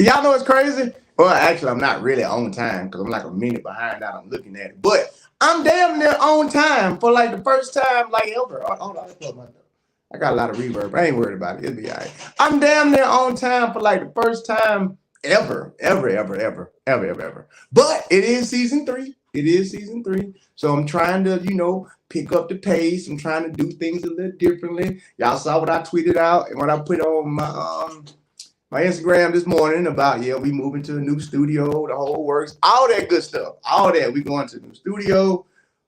Y'all know it's crazy? Well, actually, I'm not really on time because I'm like a minute behind that. I'm looking at it. But I'm damn near on time for like the first time like ever. Hold on, I got a lot of reverb. I ain't worried about it. It'll be all right. I'm damn near on time for like the first time ever. But it is season three. It is season three. So I'm trying to, pick up the pace. I'm trying to do things a little differently. Y'all saw what I tweeted out and what I put on my Instagram this morning about, we moving to a new studio, the whole works, all that good stuff. All that. We going to a new studio.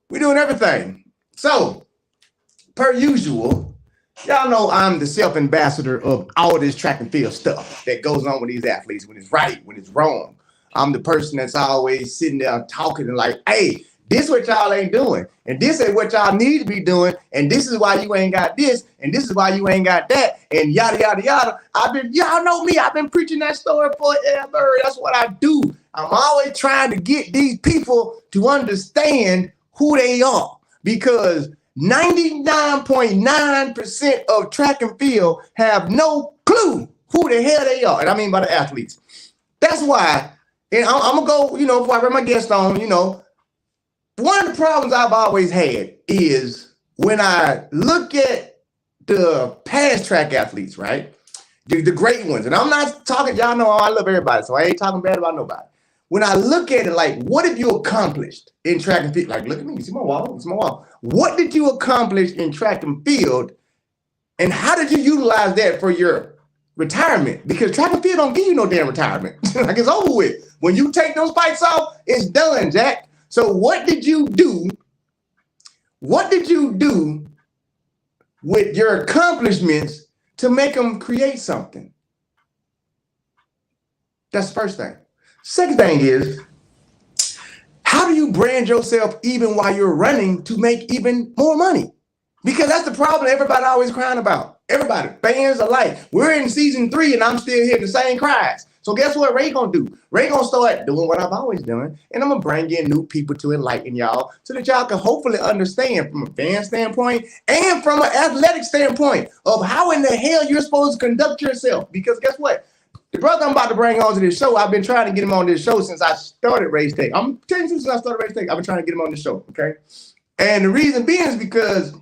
We doing everything. So, per usual, y'all know I'm the self-ambassador of all this track and field stuff that goes on with these athletes, when it's right, when it's wrong. I'm the person that's always sitting there talking and like, hey, this is what y'all ain't doing. And this is what y'all need to be doing. And this is why you ain't got this. And this is why you ain't got that. And yada, yada, yada. Y'all know me. I've been preaching that story forever. That's what I do. I'm always trying to get these people to understand who they are. Because 99.9% of track and field have no clue who the hell they are. And I mean by the athletes. That's why, and I'm going to go, before I bring my guest on, one of the problems I've always had is when I look at the past track athletes, right? The great ones. And I'm not talking, y'all know I love everybody, so I ain't talking bad about nobody. When I look at it, like, what have you accomplished in track and field? Like, look at me, you see my wall? It's my wall. What did you accomplish in track and field? And how did you utilize that for your retirement? Because track and field don't give you no damn retirement. Like, it's over with. When you take those spikes off, it's done, Jack. So what did you do? What did you do with your accomplishments to make them create something? That's the first thing. Second thing is, how do you brand yourself even while you're running to make even more money? Because that's the problem everybody always crying about. Everybody, fans alike. We're in season 3 and I'm still hearing the same cries. So guess what Ray gonna do? Ray gonna start doing what I've always done, and I'm gonna bring in new people to enlighten y'all so that y'all can hopefully understand from a fan standpoint and from an athletic standpoint of how in the hell you're supposed to conduct yourself. Because guess what? The brother I'm about to bring on to this show, I've been trying to get him on this show since I started Race Tech. I'm telling you, since I started Race Tech, I've been trying to get him on the show, okay? And the reason being is because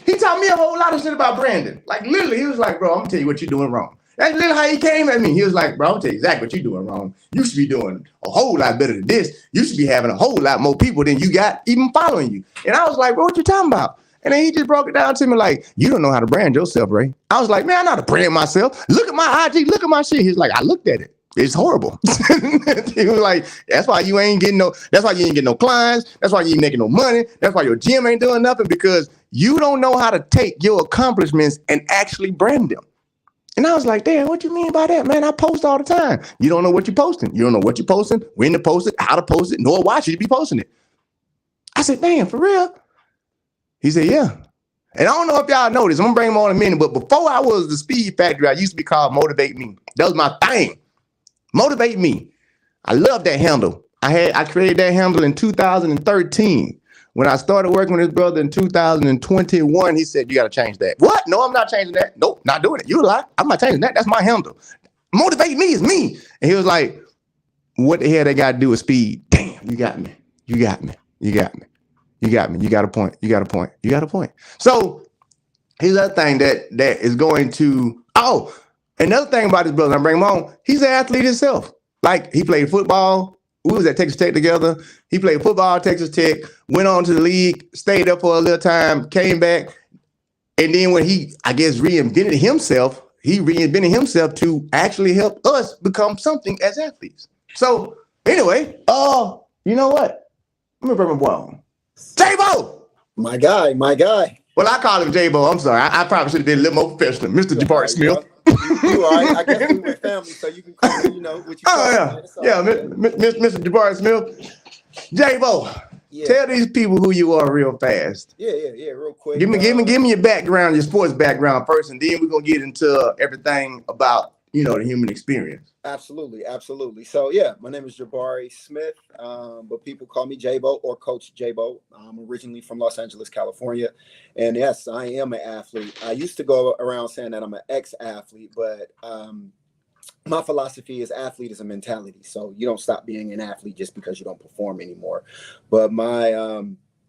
he taught me a whole lot of shit about branding. Like, literally, he was like, bro, I'm going to tell you what you're doing wrong. That's literally how he came at me. He was like, bro, I'm going to tell you exactly what you're doing wrong. You should be doing a whole lot better than this. You should be having a whole lot more people than you got even following you. And I was like, bro, what you talking about? And then he just broke it down to me like, you don't know how to brand yourself, Ray. I was like, man, I know how to brand myself. Look at my IG. Look at my shit. He's like, I looked at it. It's horrible. He was like, that's why you ain't getting no clients. That's why you ain't making no money. That's why your gym ain't doing nothing, because you don't know how to take your accomplishments and actually brand them. And I was like, damn, what you mean by that, man? I post all the time. You don't know what you're posting. You don't know what you're posting, when to post it, how to post it, nor why should you be posting it. I said, damn, for real? He said, yeah. And I don't know if y'all know this. I'm going to bring him on in a minute. But before I was the Speed Factory, I used to be called Motivate Me. That was my thing. Motivate Me. I love that handle. I created that handle in 2013. When I started working with his brother in 2021, he said, you got to change that. What? No, I'm not changing that. Nope, not doing it. You a lie. I'm not changing that. That's my handle. Motivate Me is me. And he was like, what the hell they got to do with speed? Damn, you got me. You got me. You got me. You got me. You got a point. You got a point. You got a point. So here's another thing that is going to, another thing about his brother, I bring him on, he's an athlete himself. Like, he played football. We was at Texas Tech together. He played football at Texas Tech, went on to the league, stayed up for a little time, came back. And then when he, I guess, reinvented himself to actually help us become something as athletes. So anyway, you know what? Let me bring my boy on. Jabo! My guy. Well, I call him Jabo. I'm sorry. I probably should have been a little more professional. Mr. Jabari Smith. You all right. I guess we were family, so you can call me, what you call me. Mr. Jabari Smith. Jabo, tell these people who you are real fast. Yeah, real quick. Give me your background, your sports background first, and then we're going to get into everything about, the human experience. Absolutely. So, yeah, my name is Jabari Smith, but people call me Jabo or Coach Jabo. I'm originally from Los Angeles, California. And yes, I am an athlete. I used to go around saying that I'm an ex-athlete, but my philosophy is athlete is a mentality. So you don't stop being an athlete just because you don't perform anymore. But my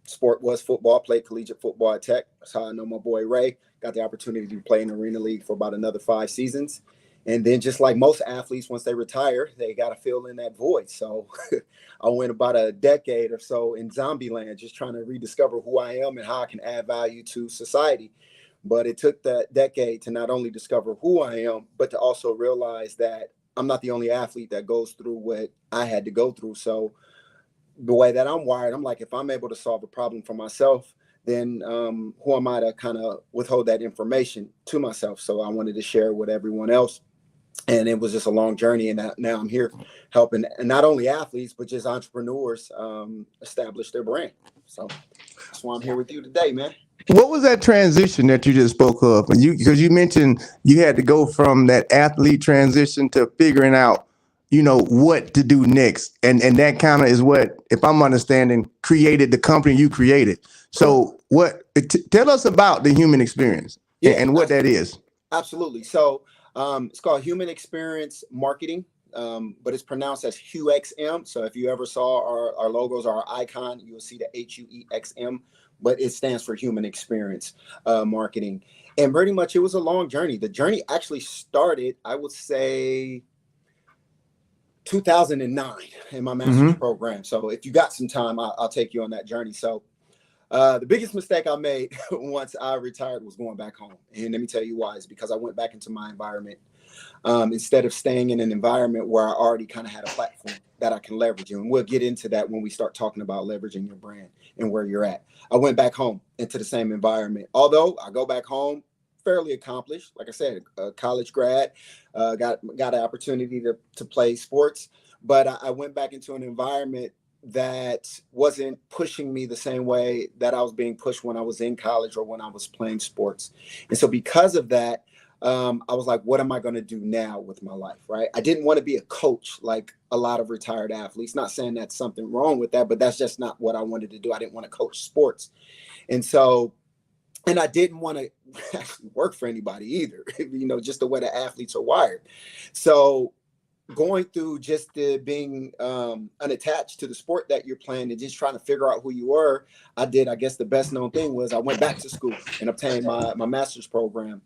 sport was football. Played collegiate football at Tech. That's how I know my boy Ray. Got the opportunity to play in the Arena League for about another 5 seasons. And then just like most athletes, once they retire, they got to fill in that void. So I went about a decade or so in zombie land, just trying to rediscover who I am and how I can add value to society. But it took that decade to not only discover who I am, but to also realize that I'm not the only athlete that goes through what I had to go through. So the way that I'm wired, I'm like, if I'm able to solve a problem for myself, then who am I to kind of withhold that information to myself? So I wanted to share it with everyone else. And it was just a long journey. And now I'm here helping and not only athletes, but just entrepreneurs establish their brand. So that's why I'm here with you today, man. What was that transition that you just spoke of? And because you mentioned you had to go from that athlete transition to figuring out, what to do next. And that kind of is what, if I'm understanding, created the company you created. So tell us about the human experience and what that is. Absolutely. So it's called Human Experience Marketing, but it's pronounced as HUXM. So if you ever saw our logos, our icon, you'll see the HUEXM, but it stands for Human Experience Marketing. And pretty much it was a long journey. The journey actually started, I would say, 2009 in my master's program. So if you got some time, I'll take you on that journey. So the biggest mistake I made once I retired was going back home. And let me tell you why. It's because I went back into my environment instead of staying in an environment where I already kind of had a platform that I can leverage. And we'll get into that when we start talking about leveraging your brand and where you're at. I went back home into the same environment. Although I go back home fairly accomplished, like I said, a college grad, got an opportunity to play sports. But I went back into an environment that wasn't pushing me the same way that I was being pushed when I was in college or when I was playing sports. And so because of that, I was like, what am I going to do now with my life? Right. I didn't want to be a coach like a lot of retired athletes. Not saying that's something wrong with that, but that's just not what I wanted to do. I didn't want to coach sports. And so, and I didn't want to actually work for anybody either, just the way the athletes are wired. So going through just being unattached to the sport that you're playing and just trying to figure out who you were, I guess the best known thing was I went back to school and obtained my master's program.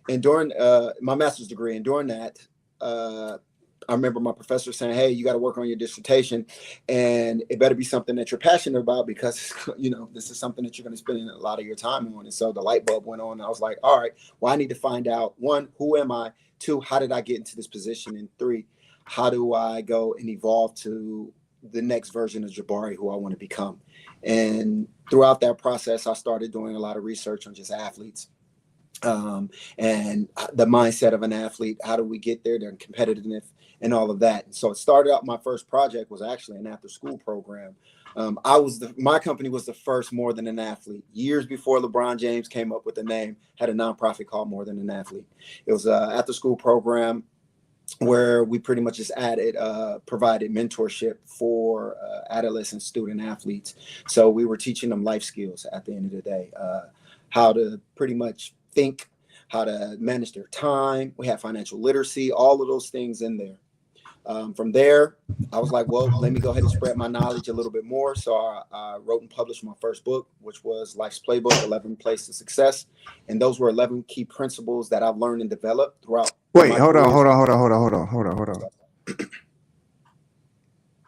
And during my master's degree, and during that, I remember my professor saying, hey, you got to work on your dissertation and it better be something that you're passionate about because, this is something that you're going to spend a lot of your time on. And so the light bulb went on and I was like, all right, well, I need to find out, 1, who am I? 2, how did I get into this position? And 3, how do I go and evolve to the next version of Jabari, who I want to become? And throughout that process, I started doing a lot of research on just athletes. And the mindset of an athlete, how do we get there, their competitiveness and all of that. And so it started out, my first project was actually an after school program. My company was the first More Than an Athlete. Years before LeBron James came up with the name, had a nonprofit called More Than an Athlete. It was an after school program where we pretty much just provided mentorship for adolescent student athletes. So we were teaching them life skills at the end of the day, how to pretty much think, how to manage their time. We had financial literacy, all of those things in there. From there, I was like, well, let me go ahead and spread my knowledge a little bit more. So I wrote and published my first book, which was Life's Playbook, 11 Plays to Success. And those were 11 key principles that I've learned and developed throughout. Wait, hold on.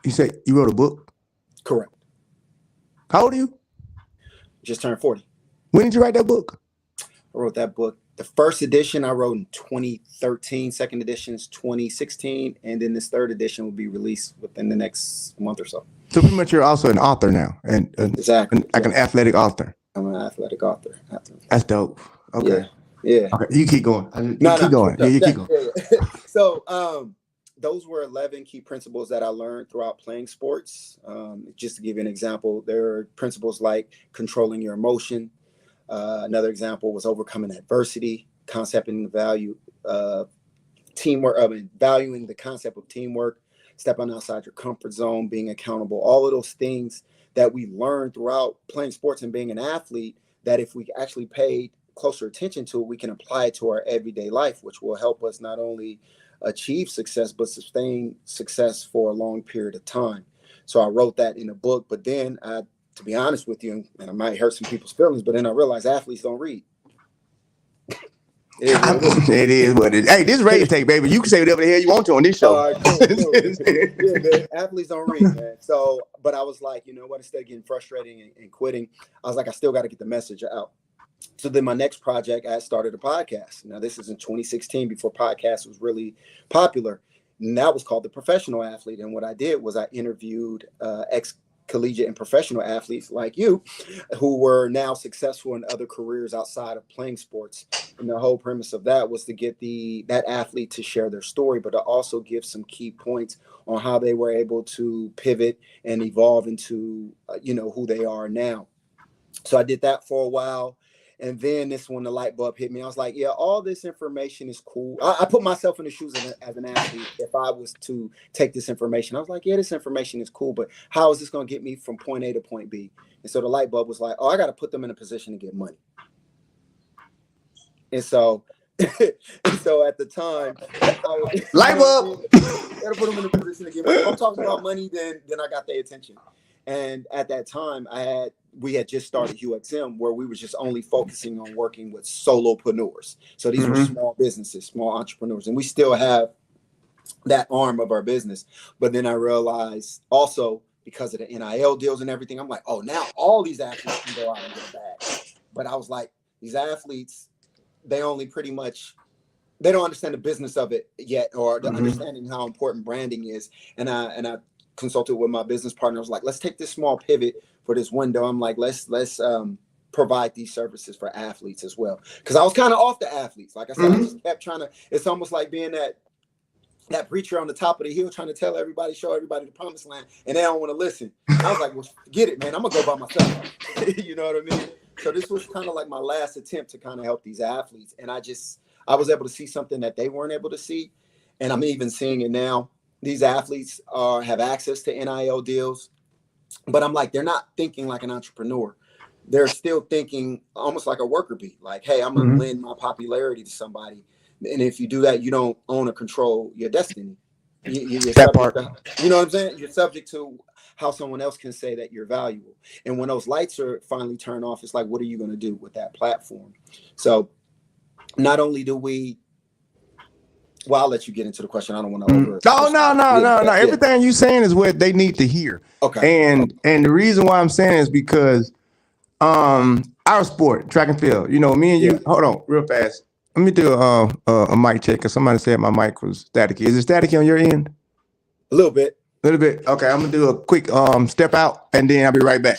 You said you wrote a book? Correct. How old are you? Just turned 40. When did you write that book? I wrote that book. The first edition I wrote in 2013, second edition is 2016, and then this third edition will be released within the next month or so. So pretty much you're also an author now, and exactly like an athletic author. I'm an athletic author. That's dope. Okay. Yeah. Okay. You keep going. Keep going. Yeah, you keep going. Yeah. So those were 11 key principles that I learned throughout playing sports. Just to give you an example, there are principles like controlling your emotion. Another example was overcoming adversity, concepting the value of teamwork, valuing the concept of teamwork, stepping outside your comfort zone, being accountable, all of those things that we learned throughout playing sports and being an athlete, that if we actually paid closer attention to it, we can apply it to our everyday life, which will help us not only achieve success, but sustain success for a long period of time. So I wrote that in a book, but then to be honest with you, and I might hurt some people's feelings, but then I realized athletes don't read. It is what it is. Hey, this is radio take, baby. You can say whatever the hell you want to on this show. All right, cool. Yeah, man. Athletes don't read, man. So, but I was like, you know what? Instead of getting frustrated and quitting, I was like, I still got to get the message out. So then my next project, I started a podcast. Now, this is in 2016, before podcast was really popular. And that was called The Professional Athlete. And what I did was I interviewed ex-collegiate and professional athletes like you, who were now successful in other careers outside of playing sports. And the whole premise of that was to get that athlete to share their story, but to also give some key points on how they were able to pivot and evolve into, who they are now. So I did that for a while. And then this when the light bulb hit me, I was like, yeah, all this information is cool. I put myself in the shoes as an athlete. If I was to take this information, I was like, yeah, this information is cool, but how is this going to get me from point A to point B? And so the light bulb was like, oh, I got to put them in a position to get money. And so, at the time, light bulb, gotta put them in a position to get money. If I'm talking about money, then I got their attention. And at that time, we had just started UXM, where we were just only focusing on working with solopreneurs. So these were small businesses, small entrepreneurs, and we still have that arm of our business. But then I realized also, because of the NIL deals and everything, I'm like, oh, now all these athletes can go out and get a bag. But I was like, these athletes, they don't understand the business of it yet, or the understanding how important branding is. And I consulted with my business partner. I was like, let's take this small pivot for this window. I'm like, let's provide these services for athletes as well. Because I was kind of off the athletes. Like I said, I just kept trying to, it's almost like being that preacher on the top of the hill trying to tell everybody, show everybody the promised land, and they don't want to listen. I was like, well, forget it, man. I'm going to go by myself. You know what I mean? So this was kind of like my last attempt to kind of help these athletes. And I was able to see something that they weren't able to see. And I'm even seeing it now. These athletes have access to NIL deals, but I'm like, they're not thinking like an entrepreneur. They're still thinking almost like a worker bee. Like, hey, I'm going to lend my popularity to somebody. And if you do that, you don't own or control your destiny. You're that part. you know what I'm saying? You're subject to how someone else can say that you're valuable. And when those lights are finally turned off, it's like, what are you going to do with that platform? So not only do we, well, I'll let you get into the question. I don't want to over. No. Everything you saying is what they need to hear. Okay. And the reason why I'm saying is because our sport, track and field, me and you, hold on real fast. Let me do a mic check, because somebody said my mic was staticky. Is it staticky on your end? A little bit. Okay, I'm gonna do a quick step out, and then I'll be right back.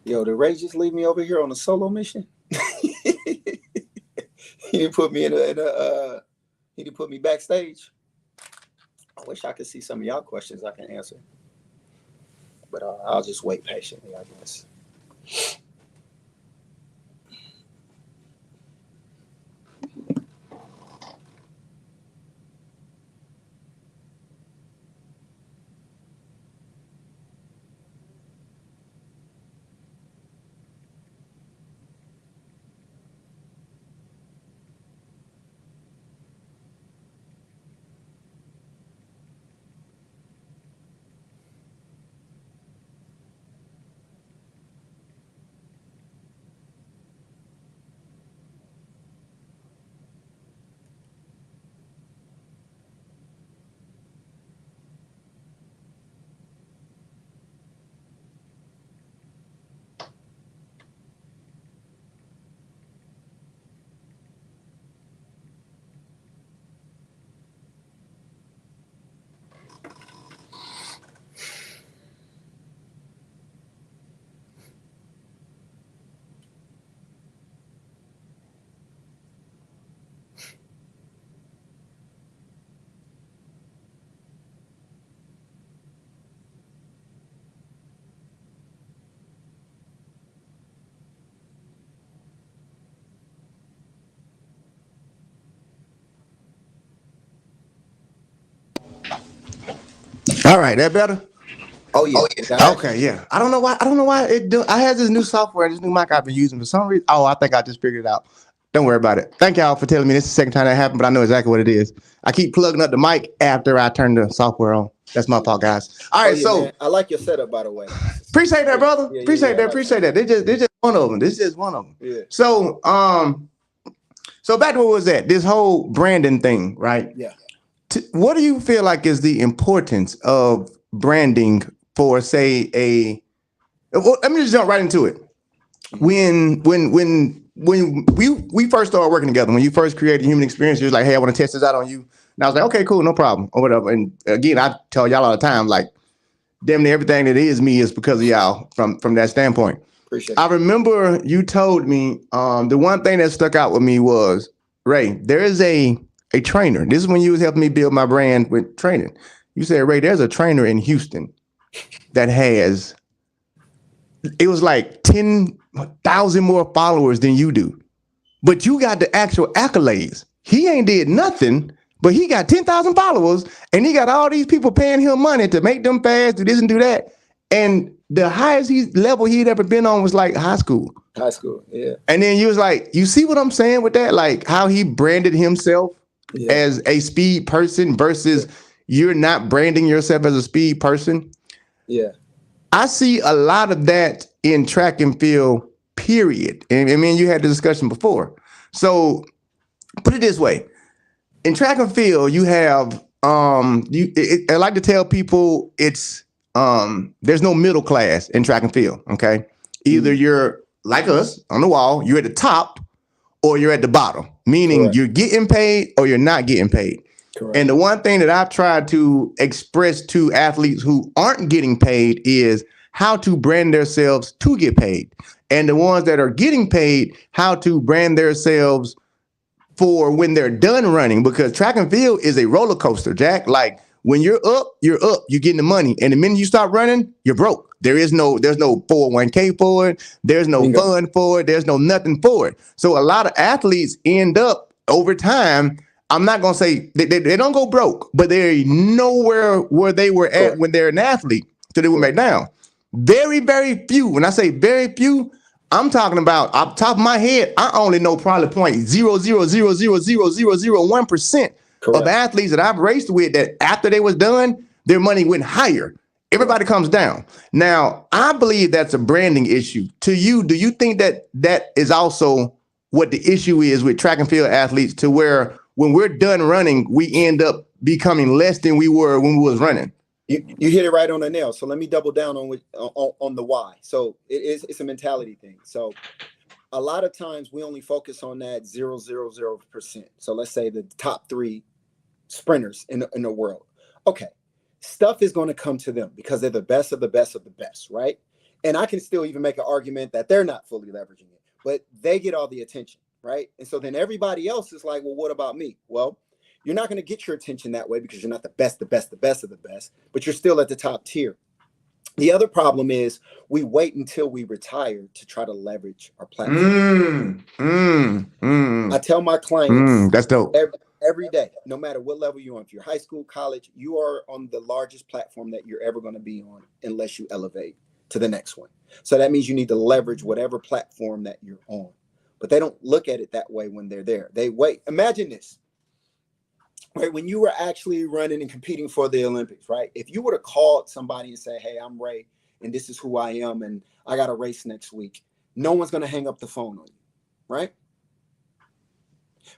Yo, did Ray just leave me over here on a solo mission? He didn't put me he didn't put me backstage. I wish I could see some of y'all questions I can answer, but I'll just wait patiently, I guess. All right, that better? Oh yeah. Okay, yeah. I don't know why. It do. I had this new software, this new mic I've been using for some reason. Oh, I think I just figured it out. Don't worry about it. Thank y'all for telling me this is the second time that happened, but I know exactly what it is. I keep plugging up the mic after I turn the software on. That's my fault, guys. All right, so man. I like your setup, by the way. appreciate that, brother. Yeah, appreciate that. like Appreciate that. They just one of them. This is one of them. Yeah. So so back to what was that? This whole branding thing, right? Yeah. What do you feel like is the importance of branding for, say, well, let me just jump right into it. When we first started working together, when you first created Human Experience, you was like, hey, I want to test this out on you. And I was like, okay, cool, no problem, or whatever. And again, I tell y'all all the time, like, damn near everything that is me is because of y'all from that standpoint. Appreciate I remember you told me the one thing that stuck out with me was, Ray, there is a trainer. This is when you was helping me build my brand with training. You said, Ray, there's a trainer in Houston that has, it was like 10,000 more followers than you do, but you got the actual accolades. He ain't did nothing, but he got 10,000 followers, and he got all these people paying him money to make them fast, do this and do that. And the highest level he'd ever been on was like high school. High school, yeah. And then you was like, you see what I'm saying with that? Like how he branded himself as a speed person versus you're not branding yourself as a speed person. Yeah. I see a lot of that in track and field, period. And I mean, you had the discussion before. So put it this way. In track and field, you have, I like to tell people it's, there's no middle class in track and field, okay? Either you're like us on the wall, you're at the top, or you're at the bottom, meaning you're getting paid or you're not getting paid. Correct. And the one thing that I've tried to express to athletes who aren't getting paid is how to brand themselves to get paid. And the ones that are getting paid, how to brand themselves for when they're done running, because track and field is a roller coaster, Jack. Like when you're up, you're getting the money. And the minute you stop running, you're broke. There's no 401k for it. There's no fund for it. There's no nothing for it. So a lot of athletes end up over time, I'm not going to say they don't go broke, but they're nowhere where they were at when they're an athlete. So they went back down. Very, very few. When I say very few, I'm talking about off the top of my head, I only know probably 0.0000001% of athletes that I've raced with that after they was done, their money went higher. Everybody comes down. Now, I believe that's a branding issue. To you, do you think that that is also what the issue is with track and field athletes, to where when we're done running, we end up becoming less than we were when we was running? You hit it right on the nail. So let me double down on the why. So it's a mentality thing. So a lot of times we only focus on that 0.000%. So let's say the top 3 sprinters in the world. Okay, stuff is going to come to them because they're the best of the best of the best, right? And I can still even make an argument that they're not fully leveraging it, but they get all the attention, right? And so then everybody else is like, well, what about me? Well, you're not going to get your attention that way because you're not the best of the best of the best, but you're still at the top tier. The other problem is we wait until we retire to try to leverage our platform. I tell my clients, that's dope. Every day, no matter what level you're on, if you're high school, college, you are on the largest platform that you're ever going to be on unless you elevate to the next one. So that means you need to leverage whatever platform that you're on. But they don't look at it that way when they're there. They wait. Imagine this. Right, when you were actually running and competing for the Olympics, right? If you would have called somebody and say, hey, I'm Ray, and this is who I am, and I got a race next week, no one's going to hang up the phone on you, right?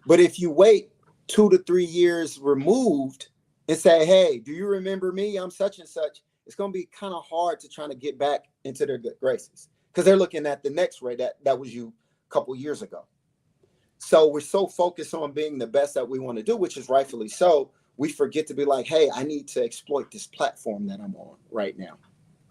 But if you wait 2 to 3 years removed and say, hey, do you remember me? I'm such and such. It's going to be kind of hard to try to get back into their good graces because they're looking at the next Ray that was you a couple years ago. So we're so focused on being the best that we want to do, which is rightfully so. We forget to be like, hey, I need to exploit this platform that I'm on right now.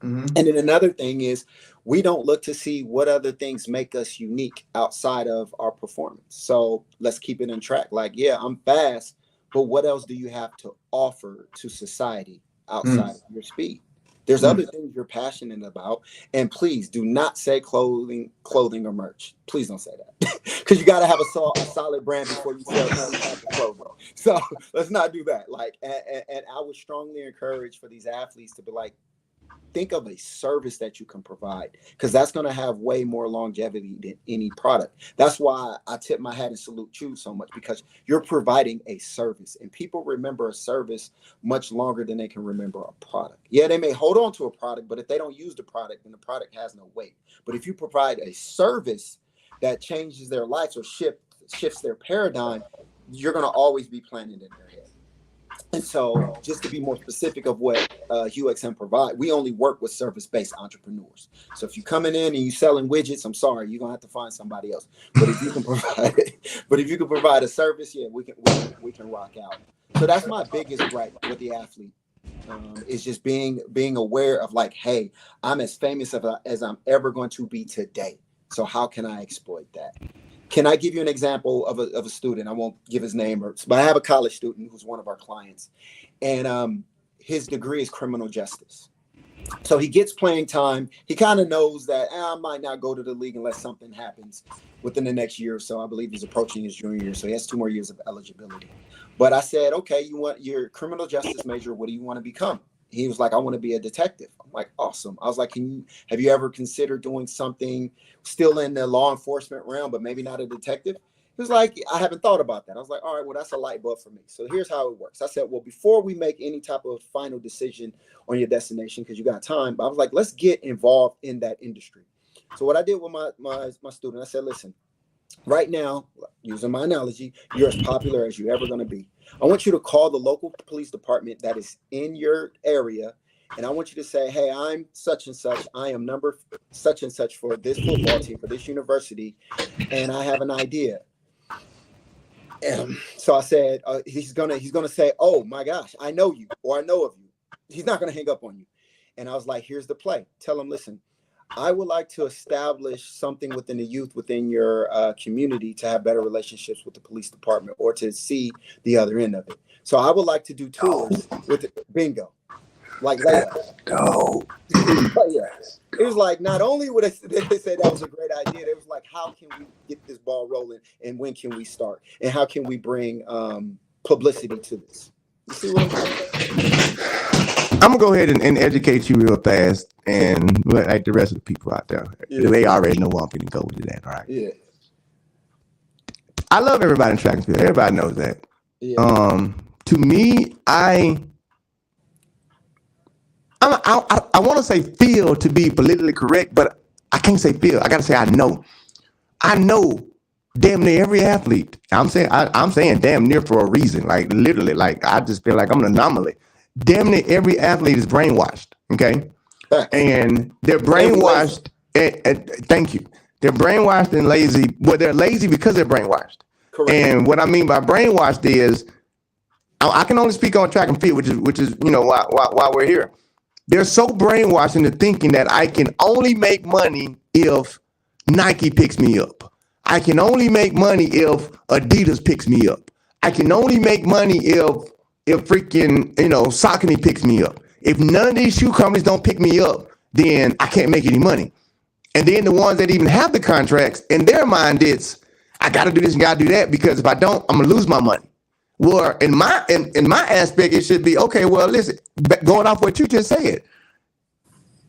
And then another thing is we don't look to see what other things make us unique outside of our performance. So let's keep it on track. Like, yeah, I'm fast, but what else do you have to offer to society outside of your speed? There's other things you're passionate about. And please do not say clothing or merch. Please don't say that. because you got to have a solid brand before you sell any type of program. So let's not do that. Like, and I would strongly encourage for these athletes to be like, think of a service that you can provide, because that's going to have way more longevity than any product. That's why I tip my hat and salute you so much, because you're providing a service, and people remember a service much longer than they can remember a product. Yeah, they may hold on to a product, but if they don't use the product, then the product has no weight. But if you provide a service that changes their lives or shifts their paradigm, you're going to always be planted in their head. And so, just to be more specific of what UXM provide, we only work with service-based entrepreneurs. So if you're coming in and you're selling widgets, I'm sorry, you're gonna have to find somebody else. But if you can provide a service, yeah, we can rock out. So that's my biggest gripe with the athlete, is just being aware of like, hey, I'm as famous as I'm ever going to be today. So how can I exploit that? Can I give you an example of a student? I won't give his name, but I have a college student who's one of our clients, and his degree is criminal justice. So he gets playing time. He kind of knows that I might not go to the league unless something happens within the next year or so. I believe he's approaching his junior year, so he has 2 more years of eligibility. But I said, okay, you want your criminal justice major? What do you want to become? He was like, I want to be a detective. I'm like, awesome. I was like, have you ever considered doing something still in the law enforcement realm, but maybe not a detective? He was like, I haven't thought about that. I was like, all right, well, that's a light bulb for me. So here's how it works. I said, well, before we make any type of final decision on your destination, because you got time, but I was like, let's get involved in that industry. So what I did with my student, I said, listen, right now, using my analogy, you're as popular as you're ever going to be. I want you to call the local police department that is in your area, and I want you to say, hey, I'm such and such. I am number such and such for this football team, for this university, and I have an idea. And so I said, he's gonna say, oh my gosh, I know you, or I know of you. He's not gonna hang up on you. And I was like, here's the play. Tell him, listen, I would like to establish something within the youth within your community to have better relationships with the police department, or to see the other end of it. So I would like to do tours with it. Bingo. Like that. Yeah. It was like, not only would they say that was a great idea, it was like, how can we get this ball rolling, and when can we start, and how can we bring publicity to this? You see what I'm saying? I'm gonna go ahead and educate you real fast, and like the rest of the people out there, they already know where I'm gonna go with that. All right. Yeah. I love everybody in track and field. Everybody knows that. Yeah. To me, I want to say feel to be politically correct, but I can't say feel. I got to say I know. I know damn near every athlete. I'm saying damn near for a reason. Like literally, like I just feel like I'm an anomaly. Damn near every athlete is brainwashed. Okay, and they're brainwashed. And thank you. They're brainwashed and lazy. Well, they're lazy because they're brainwashed. Correct. And what I mean by brainwashed is, I can only speak on track and field, which is why we're here. They're so brainwashed into thinking that I can only make money if Nike picks me up. I can only make money if Adidas picks me up. I can only make money if freaking, Saucony picks me up. If none of these shoe companies don't pick me up, then I can't make any money. And then the ones that even have the contracts, in their mind, it's, I got to do this and got to do that, because if I don't, I'm going to lose my money. Well, in my aspect, it should be, okay, well, listen, going off what you just said,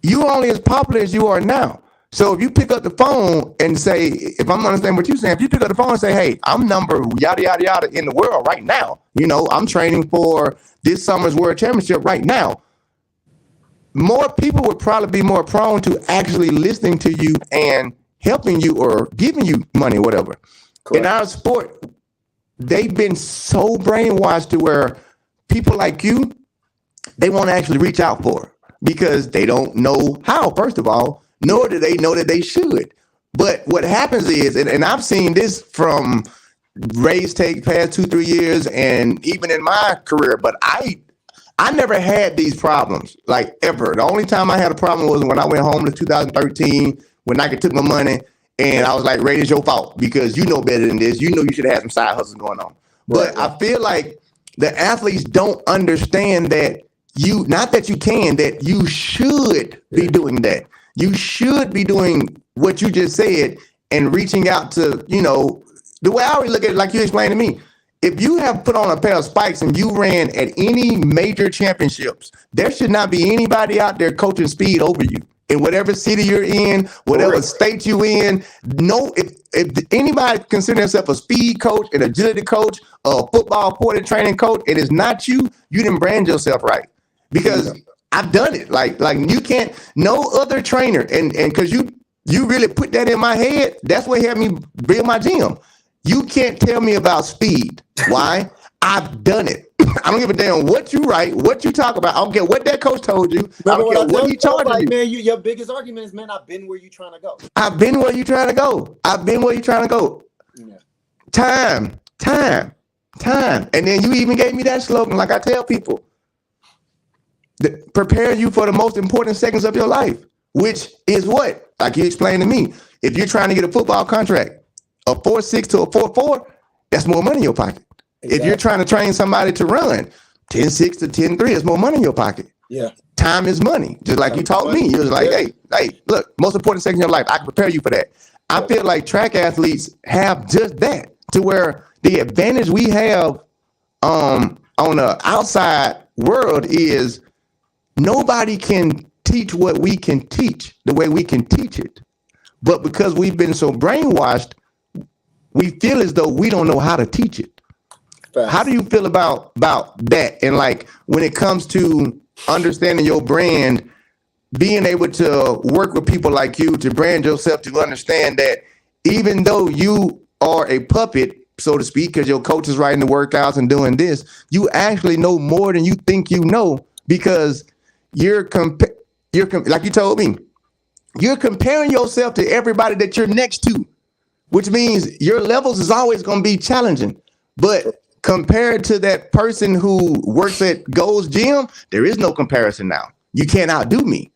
you're only as popular as you are now. So if you pick up the phone and say, if I'm understanding what you're saying, if you pick up the phone and say, hey, I'm number yada, yada, yada in the world right now, I'm training for this summer's world championship right now, more people would probably be more prone to actually listening to you and helping you or giving you money or whatever. Correct. In our sport, they've been so brainwashed to where people like you, they won't actually reach out for, because they don't know how, first of all, nor do they know that they should. But what happens is, and I've seen this from Ray's take past 2-3 years, and even in my career, but I never had these problems, like ever. The only time I had a problem was when I went home in 2013, when Nike took my money. And I was like, Ray, it's your fault, because you know better than this. You know you should have had some side hustles going on. But I feel like the athletes don't understand that not that you can, that you should be doing that. You should be doing what you just said and reaching out to, The way I always look at it, like you explained to me, if you have put on a pair of spikes and you ran at any major championships, there should not be anybody out there coaching speed over you. In whatever city you're in, whatever state you in, no, if anybody consider themselves a speed coach, an agility coach, a football porter training coach, it is not you, you didn't brand yourself right. Because I've done it. Like you can't, no other trainer, and because you really put that in my head, that's what helped me build my gym. You can't tell me about speed. Why? I've done it. I don't give a damn what you write, what you talk about. I don't care what that coach told you. I don't care what he charged you. Man, your biggest argument is, man, I've been where you trying to go. I've been where you trying to go. I've been where you trying to go. Yeah. Time. And then you even gave me that slogan, like I tell people, prepare you for the most important seconds of your life, which is what? Like you explained to me. If you're trying to get a football contract, a 4.6 to a 4.4, that's more money in your pocket. Exactly. If you're trying to train somebody to run 10.6 to 10.3, it's more money in your pocket. Yeah. Time is money. Just like you taught me. You was like, hey, look, most important second in your life. I can prepare you for that. I feel like track athletes have just that, to where the advantage we have on the outside world is nobody can teach what we can teach the way we can teach it. But because we've been so brainwashed, we feel as though we don't know how to teach it. Fast. How do you feel about that? And like when it comes to understanding your brand, being able to work with people like you to brand yourself, to understand that even though you are a puppet, so to speak, because your coach is writing the workouts and doing this, you actually know more than you think you know, because you're like you told me, you're comparing yourself to everybody that you're next to, which means your levels is always going to be challenging. But compared to that person who works at Gold's Gym, there is no comparison now. You can't outdo me.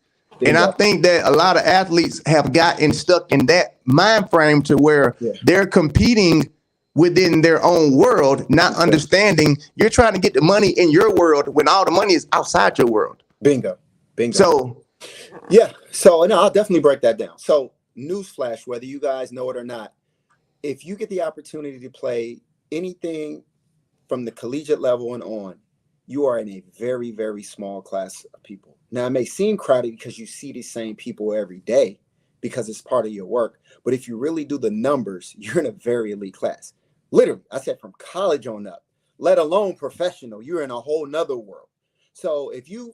And I think that a lot of athletes have gotten stuck in that mind frame to where they're competing within their own world, not understanding you're trying to get the money in your world when all the money is outside your world. Bingo. So, and I'll definitely break that down. So, newsflash, whether you guys know it or not, if you get the opportunity to play anything from the collegiate level and on, you are in a very, very small class of people. Now, it may seem crowded because you see the same people every day because it's part of your work. But if you really do the numbers, you're in a very elite class. Literally, I said from college on up, let alone professional, you're in a whole nother world. So if you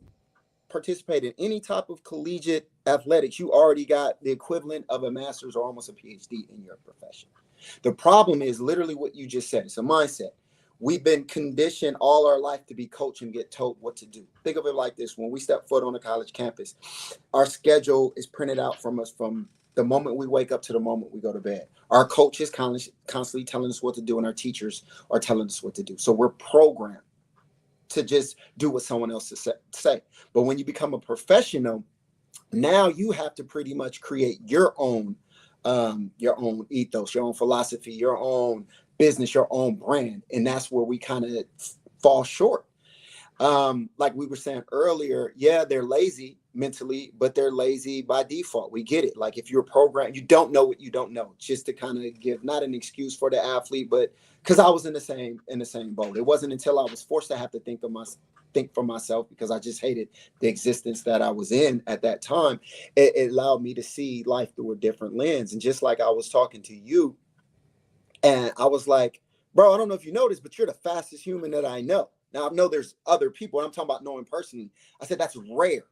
participate in any type of collegiate athletics, you already got the equivalent of a master's or almost a PhD in your profession. The problem is literally what you just said. It's a mindset. We've been conditioned all our life to be coached and get told what to do. Think of it like this. When we step foot on a college campus, our schedule is printed out from us from the moment we wake up to the moment we go to bed. Our coach is constantly telling us what to do, and our teachers are telling us what to do. So we're programmed to just do what someone else say. But when you become a professional, now you have to pretty much create your own ethos, your own philosophy, your own business, your own brand. And that's where we kind of fall short. Like we were saying earlier, they're lazy mentally, but they're lazy by default. We get it. Like if you're programmed, you don't know what you don't know, just to kind of give not an excuse for the athlete, but because I was in the same boat. It wasn't until I was forced to have to think for myself, because I just hated the existence that I was in at that time. It allowed me to see life through a different lens. And just like I was talking to you, and I was like, bro, I don't know if you noticed, but you're the fastest human that I know. Now, I know there's other people, and I'm talking about knowing personally. I said, that's rare.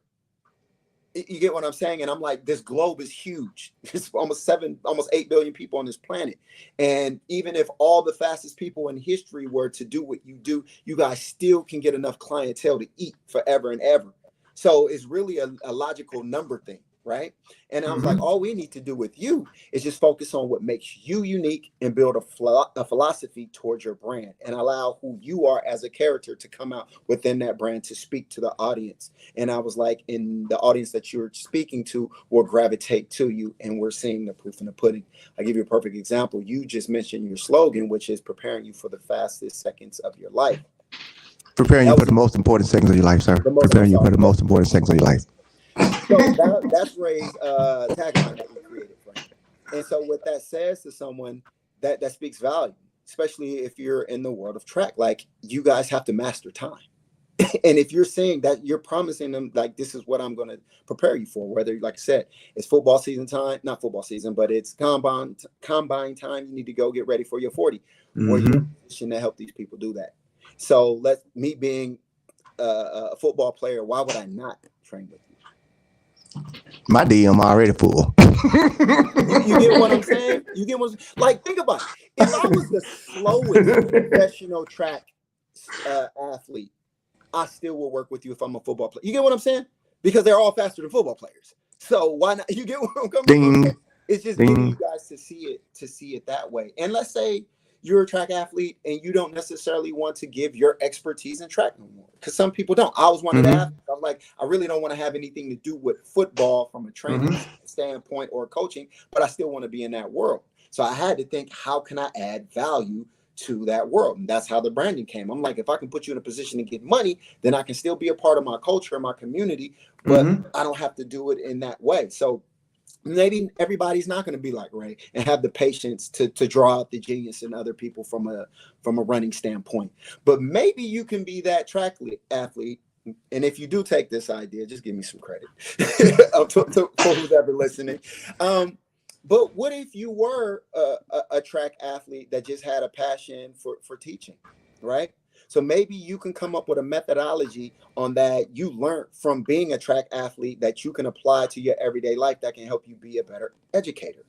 You get what I'm saying? And I'm like, this globe is huge. It's almost 8 billion people on this planet. And even if all the fastest people in history were to do what you do, you guys still can get enough clientele to eat forever and ever. So it's really a logical number thing, right? And I was like, all we need to do with you is just focus on what makes you unique and build a philosophy towards your brand and allow who you are as a character to come out within that brand to speak to the audience. And I was like, in the audience that you're speaking to will gravitate to you, and we're seeing the proof in the pudding. I'll give you a perfect example. You just mentioned your slogan, which is preparing you for the fastest seconds of your life. Preparing you for the most important seconds of your life, sir. Preparing you for the most important seconds of your life. So that's Ray's tagline that we created for him. And so what that says to someone that speaks value, especially if you're in the world of track. Like, you guys have to master time. And if you're saying that, you're promising them, like, this is what I'm going to prepare you for, whether, like I said, it's football season time, not football season, but it's combine time. You need to go get ready for your 40, or you're in a position to help these people do that. So me being a football player, why would I not train with you? My DM already full. You get what I'm saying? You get what, like, think about it. If I was the slowest professional track athlete, I still will work with you if I'm a football player. You get what I'm saying? Because they're all faster than football players. So why not? You get what I'm coming from? It's just getting you guys to see it that way. And let's say you're a track athlete and you don't necessarily want to give your expertise in track no more. Because some people don't. I was one of the athletes. I'm like, I really don't want to have anything to do with football from a training standpoint or coaching, but I still want to be in that world. So I had to think, how can I add value to that world? And that's how the branding came. I'm like, if I can put you in a position to get money, then I can still be a part of my culture and my community, but I don't have to do it in that way. So maybe everybody's not going to be like Ray and have the patience to draw out the genius in other people from a running standpoint. But maybe you can be that track athlete. And if you do take this idea, just give me some credit to who's ever listening. But what if you were a track athlete that just had a passion for teaching, right? So maybe you can come up with a methodology on that you learned from being a track athlete that you can apply to your everyday life that can help you be a better educator.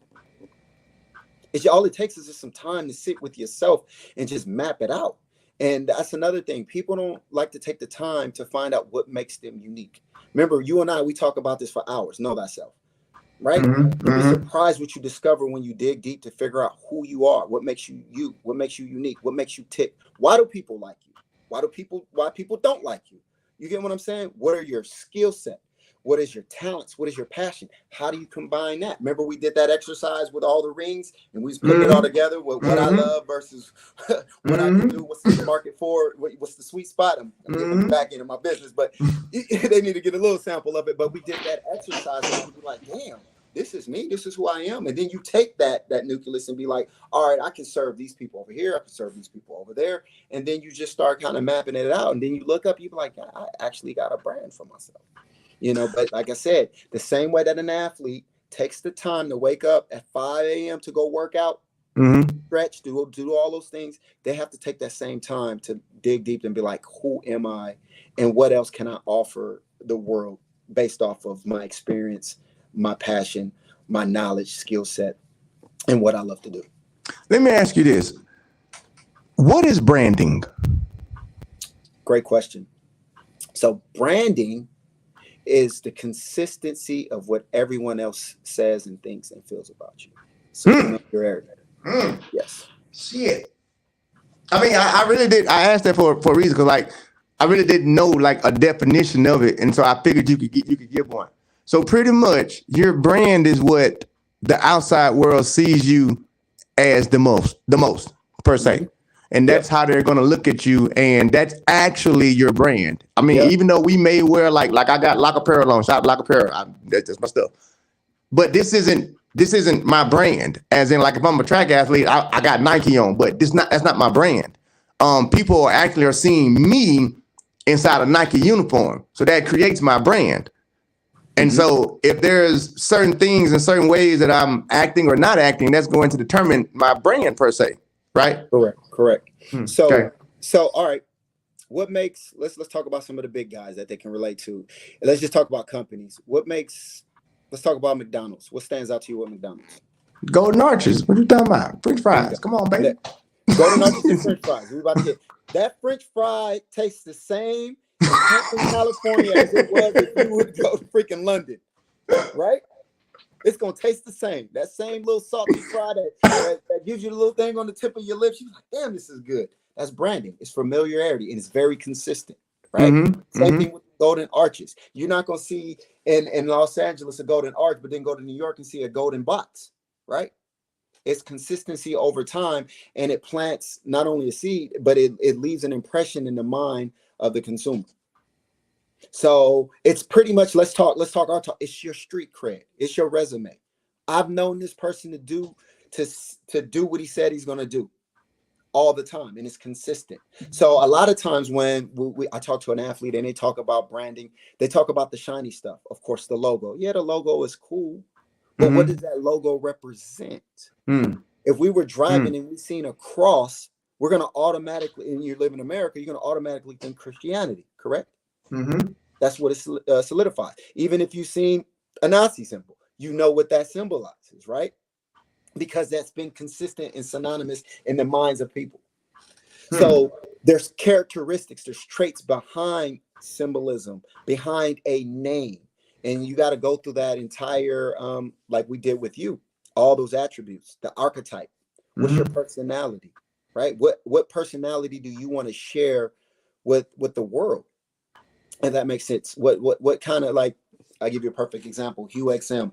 All it takes is just some time to sit with yourself and just map it out. And that's another thing. People don't like to take the time to find out what makes them unique. Remember, you and I, we talk about this for hours. Know thyself. Right? You'll be surprised what you discover when you dig deep to figure out who you are, what makes you you, what makes you unique, what makes you tick. Why do people like you? Why people don't like you? You get what I'm saying? What are your skill set? What is your talents? What is your passion? How do you combine that? Remember, we did that exercise with all the rings and we was putting it all together with what I love versus what I can do. What's the market for? What's the sweet spot? I'm getting back into my business, but they need to get a little sample of it. But we did that exercise and you be like, damn, this is me. This is who I am. And then you take that nucleus and be like, all right, I can serve these people over here. I can serve these people over there. And then you just start kind of mapping it out. And then you look up, you be like, I actually got a brand for myself. You know, but like I said, the same way that an athlete takes the time to wake up at 5 a.m. to go work out, stretch, do all those things, they have to take that same time to dig deep and be like, who am I? And what else can I offer the world based off of my experience, my passion, my knowledge, skill set, and what I love to do? Let me ask you this. What is branding? Great question. So branding is the consistency of what everyone else says and thinks and feels about you. So familiarity. Yes. Shit. I mean, I really did. I asked that for a reason, because like I really didn't know like a definition of it, and so I figured you could give one. So pretty much, your brand is what the outside world sees you as the most per se. And that's how they're going to look at you. And that's actually your brand. I mean, even though we may wear like I got Lock Apparel on, shop Lock Apparel. That's my stuff. But this isn't my brand. As in, like, if I'm a track athlete, I got Nike on, but that's not my brand. People actually are seeing me inside a Nike uniform. So that creates my brand. And so if there's certain things and certain ways that I'm acting or not acting, that's going to determine my brand per se. Right? Correct. So all right. What makes let's talk about some of the big guys that they can relate to. Let's just talk about companies. Let's talk about McDonald's. What stands out to you with McDonald's? Golden Arches. What are you talking about? French fries. Come on, baby. Golden Arches and French fries. We're about to get that French fry tastes the same in California as it was if you would go to freaking London. Right? It's going to taste the same. That same little salty fry that gives you the little thing on the tip of your lips. You're like, damn, this is good. That's branding. It's familiarity, and it's very consistent, right? Same thing with Golden Arches. You're not going to see in Los Angeles a Golden Arch, but then go to New York and see a Golden Box, right? It's consistency over time, and it plants not only a seed, but it leaves an impression in the mind of the consumer. So it's pretty much let's talk our talk. It's your street cred. It's your resume. I've known this person to do to do what he said he's going to do all the time, and it's consistent. So a lot of times when I talk to an athlete and they talk about branding, they talk about the shiny stuff. Of course, the logo. Yeah, the logo is cool, but what does that logo represent? If we were driving and we seen a cross, we're going to automatically, and you live in America, you're going to automatically think Christianity, correct? That's what it solidifies. Even if you've seen a Nazi symbol, you know what that symbolizes, right? Because that's been consistent and synonymous in the minds of people. So there's characteristics, there's traits behind symbolism, behind a name. And you got to go through that entire, like we did with you, all those attributes, the archetype. What's your personality, right? What personality do you want to share with the world? And that makes sense. What kind of, like, I'll give you a perfect example. UXM.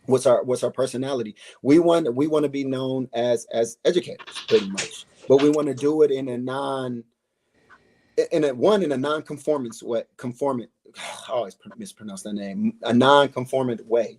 What's our personality? We want to be known as educators, pretty much, but we want to do it in a non-conformance way. I always mispronounce that name. A non-conformant way.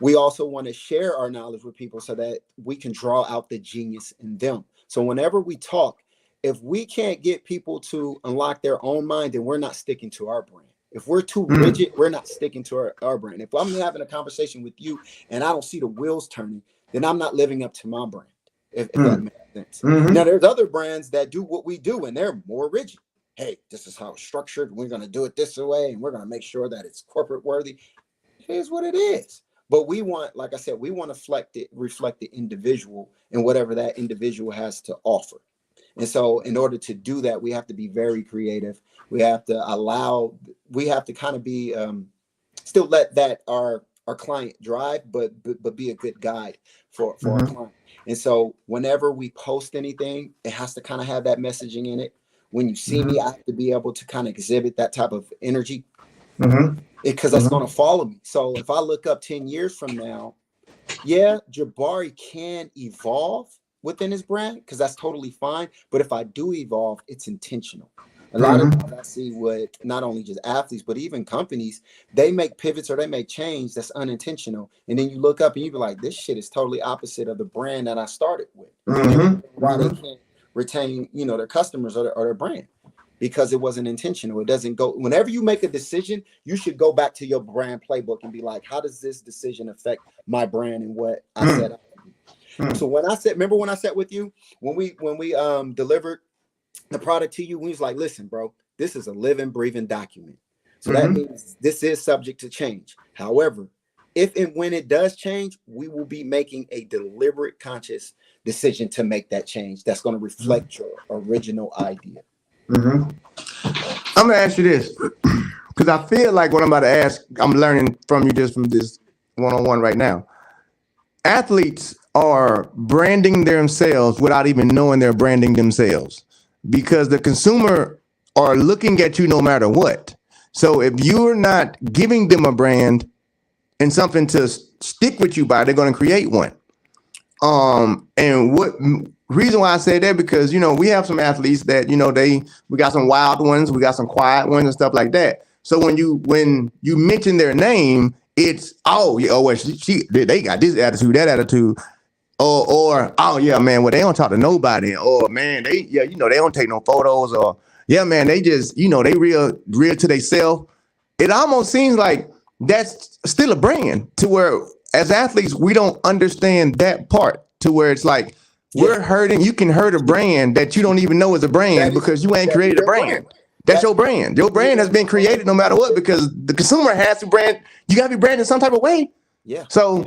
We also want to share our knowledge with people so that we can draw out the genius in them. So whenever we talk, if we can't get people to unlock their own mind, then we're not sticking to our brand. If we're too rigid, we're not sticking to our brand. If I'm having a conversation with you and I don't see the wheels turning, then I'm not living up to my brand, if that makes sense. Now, there's other brands that do what we do, and they're more rigid. Hey, this is how it's structured. We're going to do it this way, and we're going to make sure that it's corporate worthy. Here's what it is. But we want, like I said, we want to reflect the individual and whatever that individual has to offer. And so in order to do that, we have to be very creative. We have to kind of be, still let that our client drive, but be a good guide for our client. And so whenever we post anything, it has to kind of have that messaging in it. When you see me, I have to be able to kind of exhibit that type of energy, because that's going to follow me. So if I look up 10 years from now, yeah, Jabari can evolve within his brand, because that's totally fine. But if I do evolve, it's intentional. A lot of times I see with not only just athletes, but even companies, they make pivots or they make change that's unintentional. And then you look up and you be like, this shit is totally opposite of the brand that I started with. Why they can't retain, their customers or their brand, because it wasn't intentional. It doesn't go. Whenever you make a decision, you should go back to your brand playbook and be like, how does this decision affect my brand and what I set up? So remember when I sat with you, when we delivered the product to you, we was like, listen, bro, this is a living, breathing document. So that means this is subject to change. However, if and when it does change, we will be making a deliberate, conscious decision to make that change that's going to reflect your original idea. I'm going to ask you this, because I feel like what I'm about to ask, I'm learning from you just from this one-on-one right now. Athletes are branding themselves without even knowing they're branding themselves, because the consumer are looking at you no matter what. So if you're not giving them a brand and something to stick with you by, they're going to create one. And what reason why I say that, because, we have some athletes that, we got some wild ones, we got some quiet ones and stuff like that. So when you mention their name, it's, well, they got this attitude, that attitude. Or oh yeah, man, well, they don't talk to nobody. Or man, they don't take no photos. Or yeah, man, they just, they real to themselves. It almost seems like that's still a brand, to where as athletes, we don't understand that part, to where it's like we're hurting. You can hurt a brand that you don't even know is a brand because you ain't created a brand. That's your brand. Your brand has been created no matter what, because the consumer has to brand. You got to be branded some type of way. Yeah. So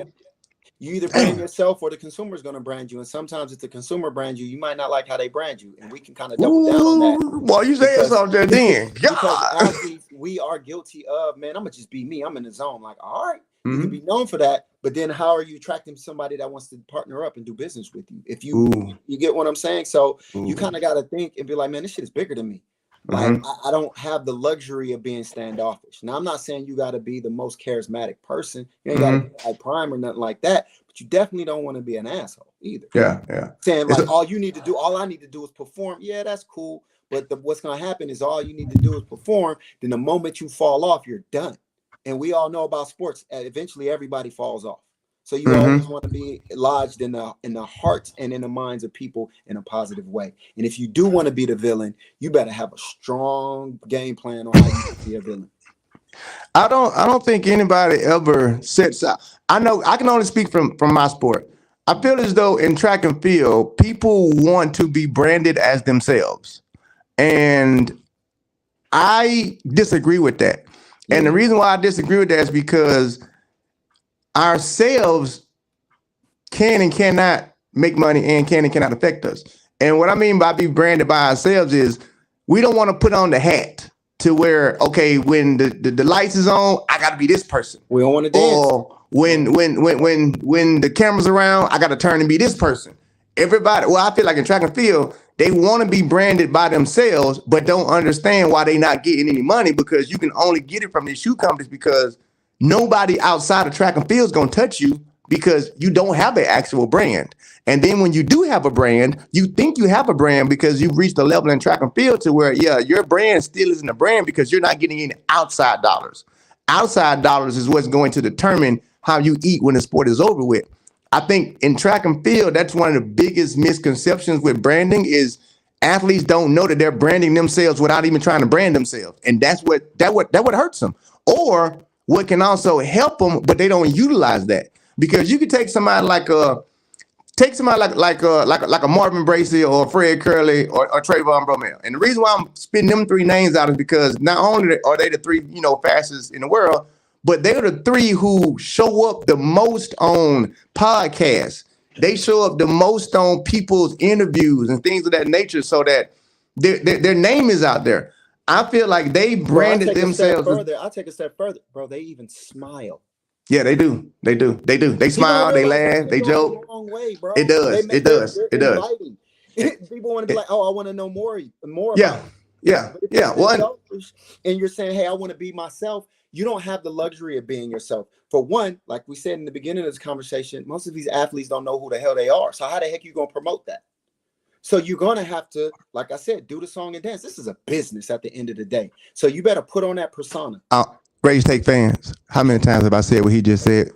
you either brand yourself or the consumer is going to brand you. And sometimes if the consumer brands you, you might not like how they brand you. And we can kind of double down on that. Well, you saying something then. Because athletes, we are guilty of, man, I'm going to just be me. I'm in the zone. Like, all right, you can be known for that. But then how are you attracting somebody that wants to partner up and do business with you? If you get what I'm saying? So you kind of got to think and be like, man, this shit is bigger than me. Like, I don't have the luxury of being standoffish. Now, I'm not saying you got to be the most charismatic person. You ain't got to be like Prime or nothing like that. But you definitely don't want to be an asshole either. Yeah. Saying like, all I need to do is perform. Yeah, that's cool. But what's going to happen is all you need to do is perform. Then the moment you fall off, you're done. And we all know about sports. Eventually, everybody falls off. So you always want to be lodged in the hearts and in the minds of people in a positive way. And if you do want to be the villain, you better have a strong game plan on how you can be a villain. I don't think anybody ever sets out. I know I can only speak from my sport. I feel as though in track and field, people want to be branded as themselves. And I disagree with that. And the reason why I disagree with that is because ourselves can and cannot make money and can and cannot affect us. And what I mean by be branded by ourselves is we don't want to put on the hat to where, okay, when the lights is on, I got to be this person. We don't want to dance. Or when the camera's around, I got to turn and be this person. Everybody, well, I feel like in track and field, they want to be branded by themselves, but don't understand why they not getting any money, because you can only get it from these shoe companies, because nobody outside of track and field is going to touch you because you don't have an actual brand. And then when you do have a brand, you think you have a brand because you've reached a level in track and field to where, yeah, your brand still isn't a brand because you're not getting any outside dollars. Outside dollars is what's going to determine how you eat when the sport is over with. I think in track and field, that's one of the biggest misconceptions with branding is athletes don't know that they're branding themselves without even trying to brand themselves. And that's what hurts them. Or what can also help them, but they don't utilize that. Because you could take somebody like a Marvin Bracey or Fred Curley or Trayvon Bromell. And the reason why I'm spitting them three names out is because not only are they the three, fastest in the world, but they're the three who show up the most on podcasts. They show up the most on people's interviews and things of that nature, so that their name is out there. I feel like they branded themselves. I'll take a step further, bro. They even smile. Yeah, they do. They smile, they laugh, they joke. The wrong way, bro. It does. It does. People want to be like, oh, I want to know more. Yeah. Yeah. Yeah. One. And you're saying, hey, I want to be myself. You don't have the luxury of being yourself. For one, like we said in the beginning of this conversation, most of these athletes don't know who the hell they are. So how the heck are you going to promote that? So you're going to have to, like I said, do the song and dance. This is a business at the end of the day. So you better put on that persona. Rage Take fans, how many times have I said what he just said?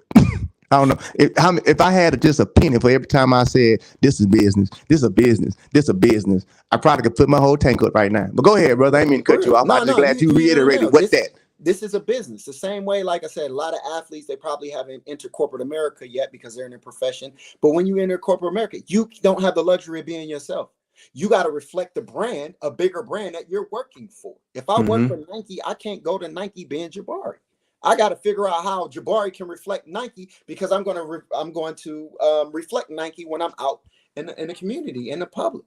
I don't know. If I had just a penny for every time I said, this is business, this is a business, this is a business, I probably could put my whole tank up right now. But go ahead, brother. I didn't mean to cut you off. I'm just glad you reiterated what that. This is a business. The same way, like I said, a lot of athletes, they probably haven't entered corporate America yet because they're in a profession. But when you enter corporate America, you don't have the luxury of being yourself. You got to reflect the brand, a bigger brand that you're working for. If I work for Nike, I can't go to Nike being Jabari. I got to figure out how Jabari can reflect Nike, because I'm going to reflect Nike when I'm out in the community, in the public.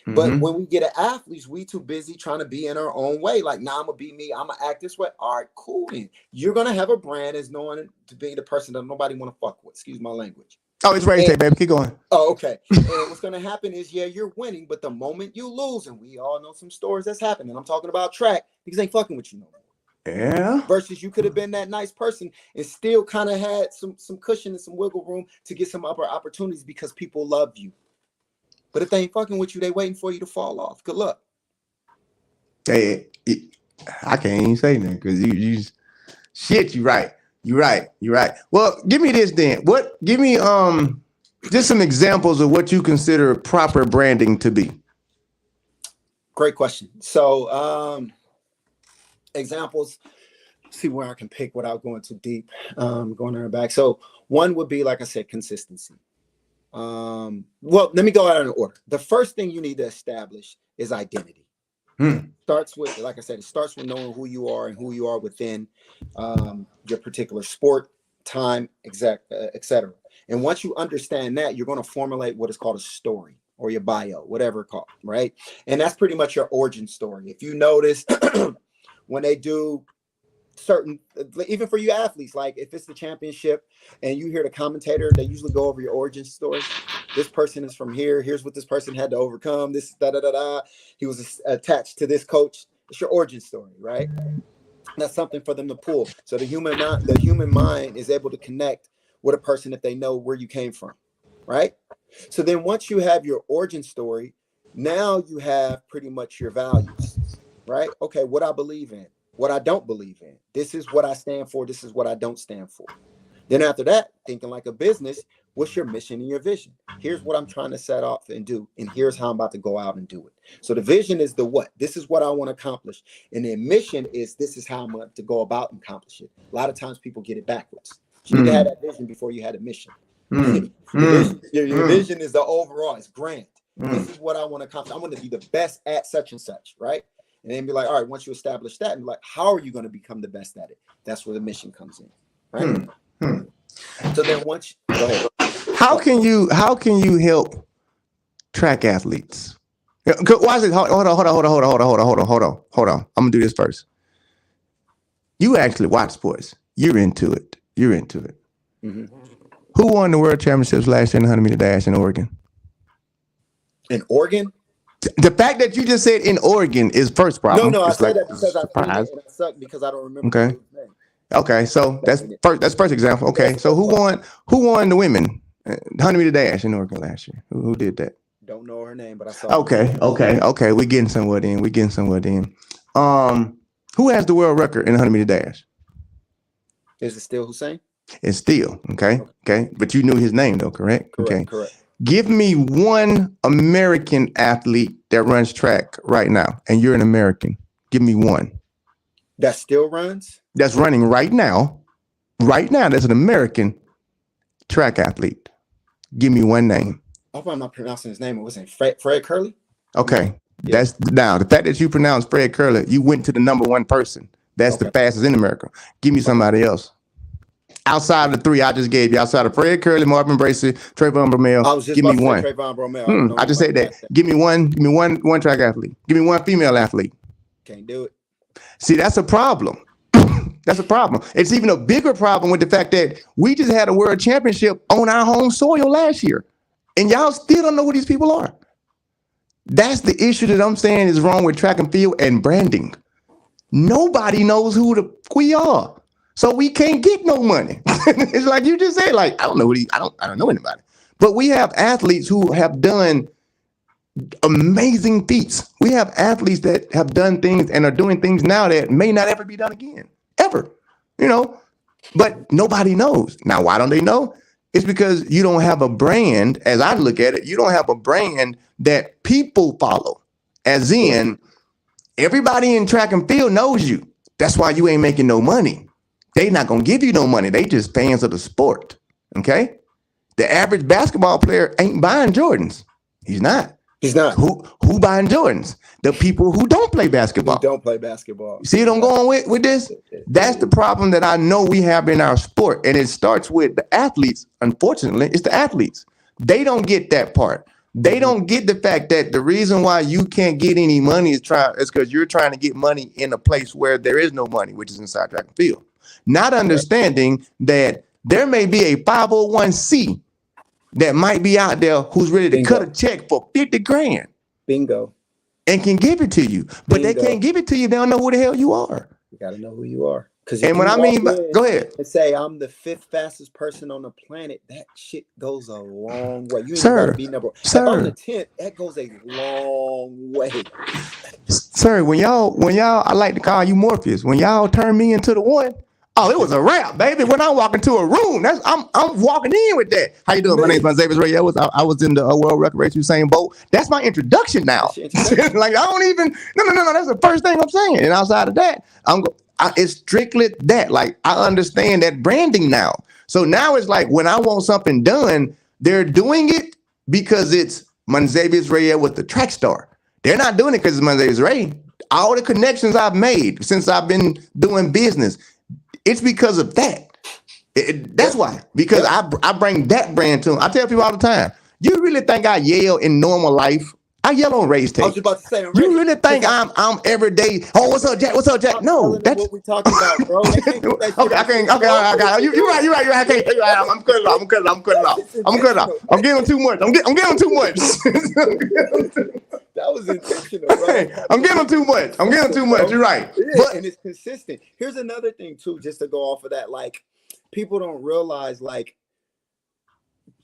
But when we get at athletes, we too busy trying to be in our own way. Like, nah, I'm going to be me. I'm going to act this way. All right, cool. Then you're going to have a brand as knowing to be the person that nobody want to fuck with. Excuse my language. Oh, it's ready to take, baby. Keep going. Oh, okay. And what's going to happen is, yeah, you're winning, but the moment you lose, and we all know some stories that's happening. I'm talking about track, because they ain't fucking with you no more. Yeah. Versus you could have been that nice person and still kind of had some cushion and some wiggle room to get some upper opportunities because people love you. But if they ain't fucking with you, they waiting for you to fall off. Good luck. Hey, I can't even say that because you shit. You right. You're right. Well, give me this then. Give me just some examples of what you consider proper branding to be. Great question. So examples, see where I can pick without going too deep, going on back. So one would be, like I said, consistency. Well, let me go out in order. The first thing you need to establish is identity. Starts with, like I said, it starts with knowing who you are and who you are within your particular sport, time, etc. And once you understand that, you're going to formulate what is called a story, or your bio, whatever it's called, right? And that's pretty much your origin story. If you notice, when they do certain, even for you athletes, like if it's the championship and you hear the commentator, they usually go over your origin story. This person is from here. Here's what this person had to overcome. This he was attached to this coach. It's your origin story, right? That's something for them to pull. So the human mind is able to connect with a person if they know where you came from, right? So then once you have your origin story, now you have pretty much your values, right? Okay, what I believe in, what I don't believe in. This is what I stand for. This is what I don't stand for. Then after that, thinking like a business, what's your mission and your vision? Here's what I'm trying to set off and do, and here's how I'm about to go out and do it. So the vision is the what. This is what I want to accomplish. And the mission is this is how I'm going to go about and accomplish it. A lot of times people get it backwards. You need to have that vision before you had a mission. Your vision is the overall, it's grand. This is what I want to accomplish. I want to be the best at such and such, right? And then be like, all right, once you establish that, and be like, how are you going to become the best at it? That's where the mission comes in, right? So then once go ahead. How can you help track athletes? Watch it. Hold on. I'm gonna do this first. You actually watch sports. You're into it. Mm-hmm. Who won the world championships last year in the 100-meter dash in Oregon? In Oregon? The fact that you just said in Oregon is first problem. No, I said like that because I suck because I don't remember. Okay. Okay, so that's first example. Okay, so who won the women 100-meter dash in Oregon last year? Who did that? Don't know her name, but I saw. Okay. We're getting somewhere then. Who has the world record in 100-meter dash? Is it still Hussein? It's still okay. But you knew his name though, correct? Correct. Give me one American athlete that runs track right now, and you're an American. Give me one. That still runs? That's running right now. Right now, that's an American track athlete. Give me one name. I hope I'm not pronouncing his name. It wasn't Fred Curley? Okay. Yeah. That's now the fact that you pronounce Fred Curley, you went to the number one person. That's the fastest in America. Give me somebody else. Outside of the three I just gave you, outside of Fred Curley, Marvin Bracey, Trayvon Bromell, give me one. I just said that. Give me one track athlete. Give me one female athlete. Can't do it. See, that's a problem. That's a problem. It's even a bigger problem with the fact that we just had a world championship on our home soil last year, and y'all still don't know who these people are. That's the issue that I'm saying is wrong with track and field and branding. Nobody knows who we are. So we can't get no money. It's like you just said, like, I don't know anybody. But we have athletes who have done amazing feats. We have athletes that have done things and are doing things now that may not ever be done again. Ever. But nobody knows. Now, why don't they know? It's because you don't have a brand, as I look at it, you don't have a brand that people follow. As in, everybody in track and field knows you. That's why you ain't making no money. They not gonna give you no money. They just fans of the sport. Okay? The average basketball player ain't buying Jordans. He's not. Who buying Jordans? The people who don't play basketball. See what I'm going with this? That's the problem that I know we have in our sport. And it starts with the athletes. Unfortunately, it's the athletes. They don't get that part. They don't get the fact that the reason why you can't get any money is because you're trying to get money in a place where there is no money, which is inside track and field. Not understanding that there may be a 501c that might be out there who's ready to cut a check for 50 grand. Bingo. And can give it to you. But they can't give it to you. They don't know who the hell you are. You got to know who you are. And what I mean, go ahead. And say I'm the 5th fastest person on the planet. That shit goes a long way. You ain't got to be number. If I'm the 10th, that goes a long way. Sir, when y'all, I like to call you Morpheus. When y'all turn me into the one, oh, it was a wrap, baby. When I walk into a room, I'm walking in with that. How you doing? My name's Xavier Ray. I was in the world record race Usain Bolt. That's my introduction now. Like I don't even. No. That's the first thing I'm saying. And outside of that, it's strictly that. Like I understand that branding now. So now it's like when I want something done, they're doing it because it's Xavier Ray with the track star. They're not doing it because it's Xavier Ray. All the connections I've made since I've been doing business. It's because of that. That's why. Because I bring that brand to them. I tell people all the time, you really think I yell in normal life? I yell on race tape. I was about to say, you really think I'm every day? Oh, what's up, Jack? What's up, Jack? No, that's what we talking about, bro. Okay, I can't. Okay, I got you. You're right. I can't. I'm cutting off. I'm giving too much. I'm giving too much. That was intentional, bro. I'm giving too much. You're right. But and it's consistent. Here's another thing too, just to go off of that. Like people don't realize, like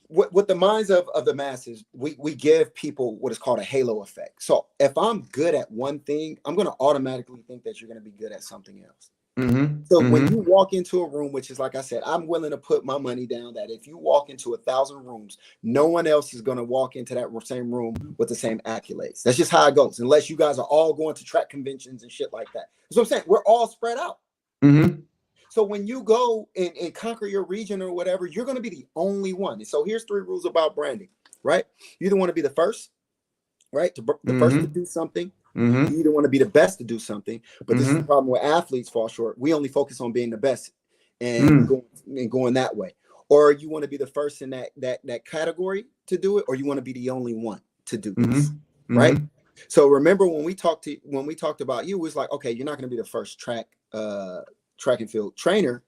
what the minds of the masses, we give people what is called a halo effect. So if I'm good at one thing, I'm going to automatically think that you're going to be good at something else. So when you walk into a room, which is like I said, I'm willing to put my money down that if you walk into 1,000 rooms, no one else is going to walk into that same room with the same accolades. That's just how it goes. Unless you guys are all going to track conventions and shit like that. That's what I'm saying. We're all spread out. So when you go and conquer your region or whatever, you're going to be the only one. And so here's 3 rules about branding, right? You either want to be the first, right? The first to do something. You either want to be the best to do something, but this is the problem where athletes fall short. We only focus on being the best and going that way. Or you want to be the first in that category to do it, or you want to be the only one to do this, right? So remember when we talked about you, it was like, okay, you're not going to be the first track and field trainer,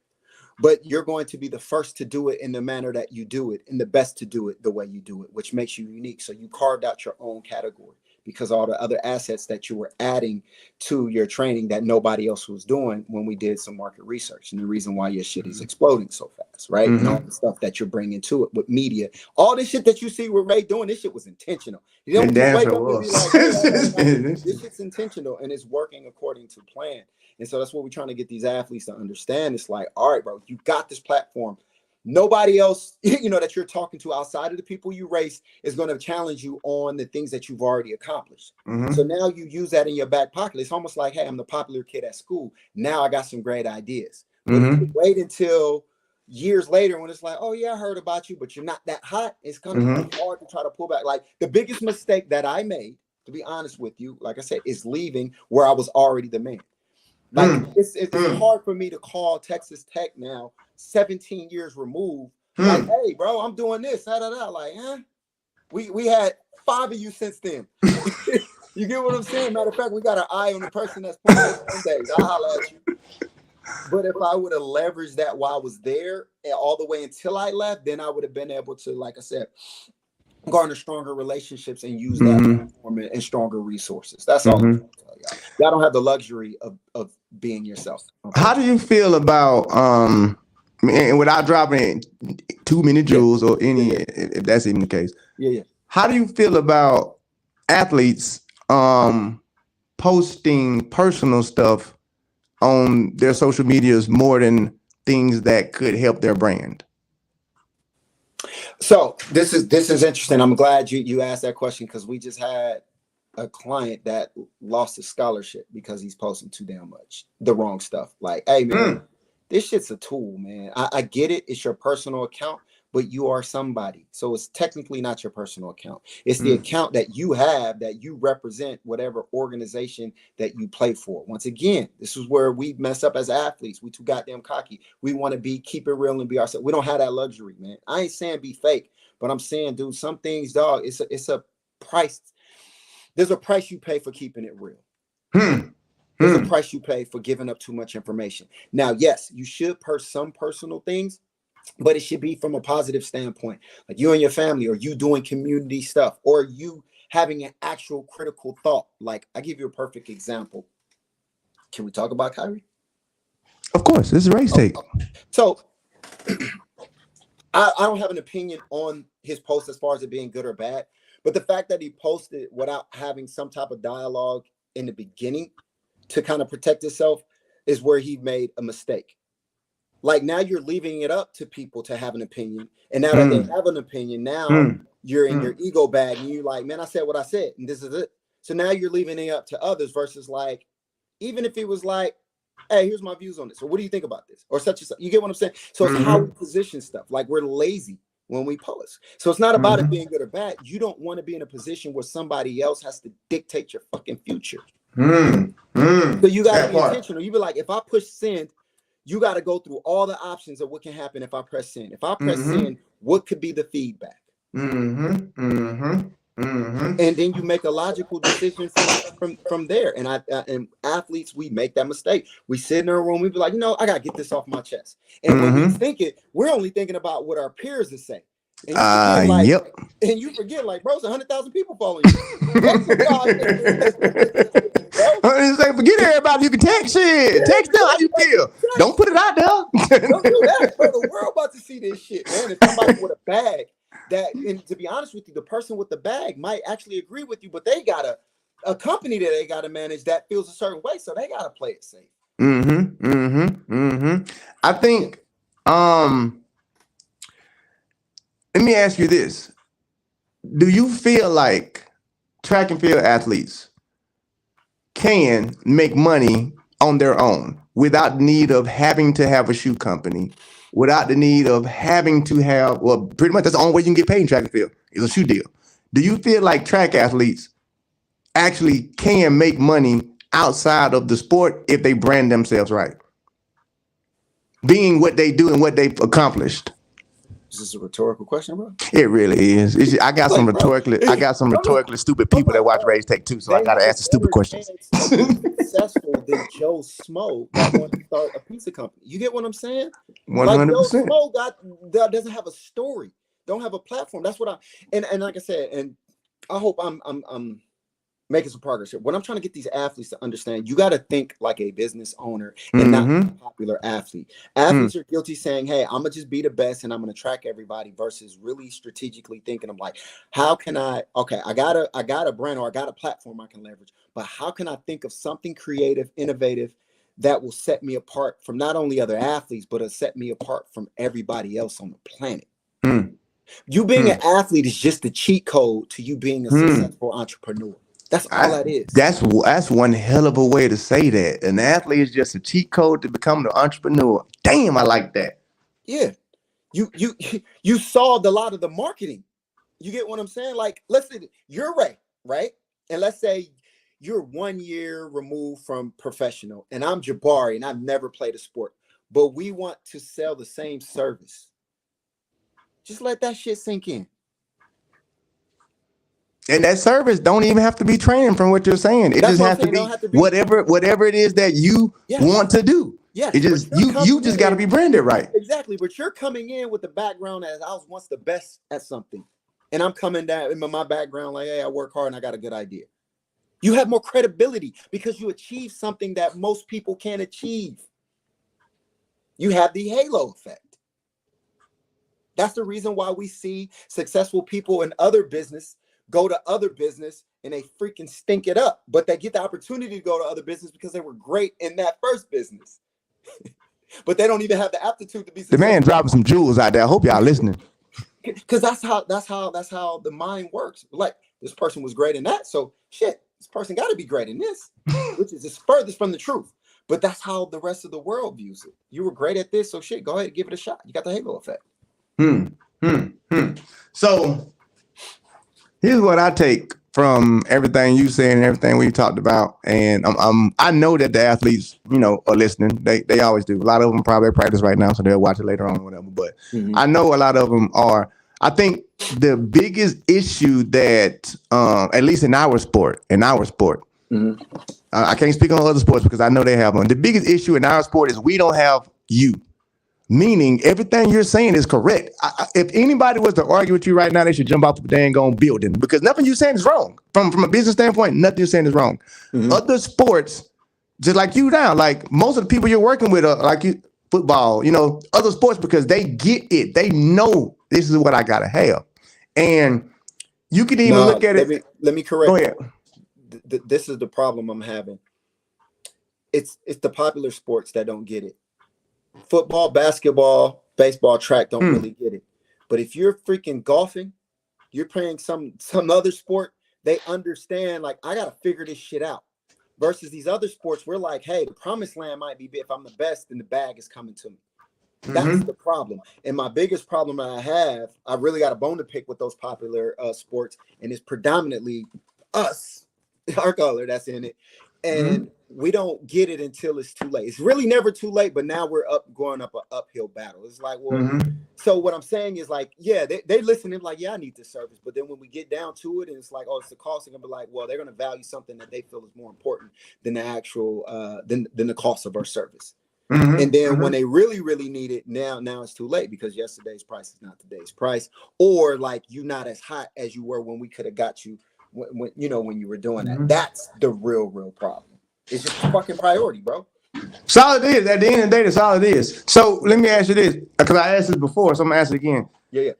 but you're going to be the first to do it in the manner that you do it and the best to do it the way you do it, which makes you unique. So you carved out your own category because all the other assets that you were adding to your training that nobody else was doing when we did some market research. And the reason why your shit is exploding so fast, right? And all the stuff that you're bringing to it with media, all this shit that you see with Ray doing, this shit was intentional. You don't wake up and be like, this shit's intentional and it's working according to plan. And so that's what we're trying to get these athletes to understand. It's like, all right, bro, you got this platform. Nobody else, that you're talking to outside of the people you race is going to challenge you on the things that you've already accomplished. So now you use that in your back pocket. It's almost like, hey, I'm the popular kid at school. Now I got some great ideas. But if you wait until years later when it's like, oh yeah, I heard about you, but you're not that hot, it's going to be hard to try to pull back. Like the biggest mistake that I made, to be honest with you, like I said, is leaving where I was already the man. Like it's hard for me to call Texas Tech now, 17 years removed. Like, hey, bro, I'm doing this. Like, we had 5 of you since then. You get what I'm saying? Matter of fact, we got our eye on the person that's playing those days. I'll holler at you. But if I would have leveraged that while I was there and all the way until I left, then I would have been able to, like I said, garner stronger relationships and use that platform and stronger resources. That's all I'm trying to tell y'all. Y'all don't have the luxury of being yourself. Okay? How do you feel about and without dropping too many jewels or any, if that's even the case? How do you feel about athletes posting personal stuff on their social medias more than things that could help their brand? So this is interesting. I'm glad you asked that question because we just had a client that lost his scholarship because he's posting too damn much the wrong stuff. Like, hey man, this shit's a tool, man. I get it. It's your personal account, but you are somebody. So it's technically not your personal account. It's the account that you have that you represent whatever organization that you play for. Once again, this is where we mess up as athletes. We too goddamn cocky. We want to keep it real and be ourselves. We don't have that luxury, man. I ain't saying be fake, but I'm saying, dude, some things, dog, it's a price. There's a price you pay for keeping it real. There's a price you pay for giving up too much information. Now, yes, you should post some personal things, but it should be from a positive standpoint, like you and your family, or you doing community stuff, or you having an actual critical thought. Like, I give you a perfect example. Can we talk about Kyrie? Of course, this is race take. So I don't have an opinion on his post as far as it being good or bad, but the fact that he posted without having some type of dialogue in the beginning to kind of protect himself is where he made a mistake. Like, now you're leaving it up to people to have an opinion. And now that they have an opinion, now you're in your ego bag and you're like, man, I said what I said, and this is it. So now you're leaving it up to others versus, like, even if it was like, hey, here's my views on this, or what do you think about this, or such and such. You get what I'm saying? So it's how we position stuff. Like, we're lazy when we post. So it's not about it being good or bad. You don't want to be in a position where somebody else has to dictate your fucking future. So you got to be intentional. You be like, if I push send, you got to go through all the options of what can happen if I press send. If I press send, what could be the feedback? And then you make a logical decision from there. And athletes, we make that mistake. We sit in our room, we be like, I gotta get this off my chest. And when we think it, we're only thinking about what our peers are saying. And you forget, like, bro, it's 100,000 people following you. It's like, forget everybody. You can text shit. Text them how you feel. Don't put it out there. Don't do that, bro. The world about to see this shit, man. If somebody with a bag and to be honest with you, the person with the bag might actually agree with you, but they got a company that they got to manage that feels a certain way, so they got to play it safe. Mm-hmm. Mm-hmm. Mm-hmm. I think. Um. Let me ask you this: do you feel like track and field athletes can make money on their own without the need of having to have a shoe company, without the need of having to have, well, pretty much that's the only way you can get paid in track and field is a shoe deal. Do you feel like track athletes actually can make money outside of the sport if they brand themselves right, being what they do and what they've accomplished? Is this a rhetorical question, bro? It really is. I got some Like, bro, rhetorically, I got some no, no. rhetorically stupid I'm people that like, watch bro, Race Take Two, so I they got to have ask a the stupid better questions. chance of being successful than Joe Smo that want to start a pizza company. You get what I'm saying? Like Joe 100%. Smo doesn't have a story, don't have a platform. That's what and like I said, and I hope I'm making some progress here. What I'm trying to get these athletes to understand, you got to think like a business owner and not a popular athlete. Athletes are guilty saying, hey, I'm gonna just be the best and I'm gonna track everybody, versus really strategically thinking, I'm like, how can I got a brand, or I got a platform I can leverage, but how can I think of something creative, innovative that will set me apart from not only other athletes, but it'll set me apart from everybody else on the planet. You being an athlete is just the cheat code to you being a successful entrepreneur. That's all that is. That's one hell of a way to say that. An athlete is just a cheat code to become the entrepreneur. Damn, I like that. Yeah. You solved a lot of the marketing. You get what I'm saying? Like, let's say you're Ray, right? And let's say you're 1 year removed from professional, and I'm Jabari, and I've never played a sport, but we want to sell the same service. Just let that shit sink in. And that service don't even have to be training from what you're saying. It just has to be whatever it is that you want to do. Yes, it just you just got to be branded right. Exactly, but you're coming in with the background as I was once the best at something, and I'm coming down in my background like, hey, I work hard and I got a good idea. You have more credibility because you achieve something that most people can't achieve. You have the halo effect. That's the reason why we see successful people in other business go to other business and they freaking stink it up, but they get the opportunity to go to other business because they were great in that first business. But they don't even have the aptitude to be successful. The man dropping some jewels out there. I hope y'all listening. Because that's how the mind works. Like, this person was great in that, so shit, this person got to be great in this, which is just furthest from the truth. But that's how the rest of the world views it. You were great at this, so shit, go ahead and give it a shot. You got the halo effect. So here's what I take from everything you said and everything we talked about. And I know that the athletes, are listening. They always do. A lot of them probably practice right now, so they'll watch it later on or whatever. But I know a lot of them are. I think the biggest issue that, at least in our sport, I can't speak on other sports because I know they have one. The biggest issue in our sport is we don't have you. Meaning everything you're saying is correct. If anybody was to argue with you right now, they should jump off the dang on building, because nothing you're saying is wrong. From a business standpoint, nothing you're saying is wrong. Other sports, just like you now, like most of the people you're working with are like you, football, other sports, because they get it. They know this is what I gotta have. And you can even look at it. Let me correct. Go ahead. This is the problem I'm having. It's the popular sports that don't get it. Football, basketball, baseball, track don't really get it. But if you're freaking golfing, you're playing some other sport, they understand, like, I gotta figure this shit out. Versus these other sports, we're like, hey, the promised land might be, if I'm the best, then the bag is coming to me. That's the problem. And my biggest problem that I have, I really got a bone to pick with those popular sports, and it's predominantly us, our color that's in it. And we don't get it until it's too late. It's really never too late, but now we're going up an uphill battle. It's like, well, so what I'm saying is, like, yeah, they listen and like, yeah, I need this service. But then when we get down to it and it's like, oh, it's the cost, they're gonna be like, well, they're gonna value something that they feel is more important than the actual than the cost of our service. And then when they really, really need it, now it's too late, because yesterday's price is not today's price, or like you're not as hot as you were when we could have got you when you were doing that. That's the real problem. It's just a fucking priority, bro. Solid is. At the end of the day, that's all it is. So let me ask you this, because I asked this before, so I'm gonna ask it again. Yeah.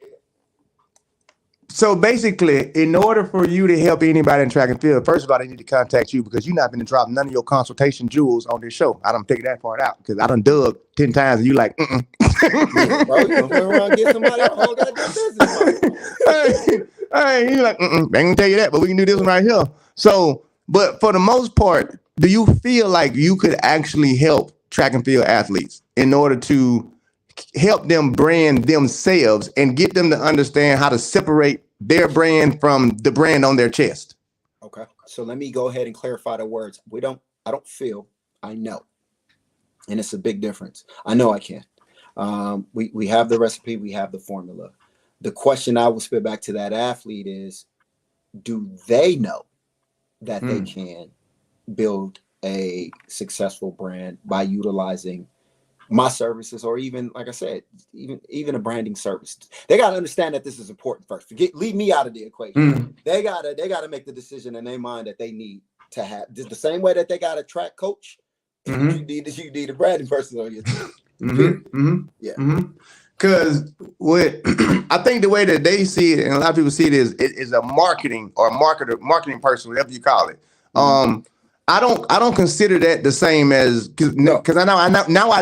So basically, in order for you to help anybody in track and field, first of all, they need to contact you because you're not going to drop none of your consultation jewels on this show. I done figured that part out because I done dug 10 times and you like, Yeah, bro, you gonna turn around and get somebody a whole goddamn business model. hey, you like, I ain't gonna tell you that, but we can do this one right here. So, but for the most part, do you feel like you could actually help track and field athletes in order to help them brand themselves and get them to understand how to separate their brand from the brand on their chest? Okay, so let me go ahead and clarify the words. I don't feel, I know. And it's a big difference. I know I can. We have the recipe, we have the formula. The question I will spit back to that athlete is, do they know that they can build a successful brand by utilizing my services, or even, like I said, even a branding service? They got to understand that this is important first. Leave me out of the equation. They gotta make the decision in their mind that they need to have the same way that they got a track coach. You need a branding person on your team. Because what I think the way that they see it, and a lot of people see it, is a marketing or marketing person, whatever you call it. I don't consider that the same as because I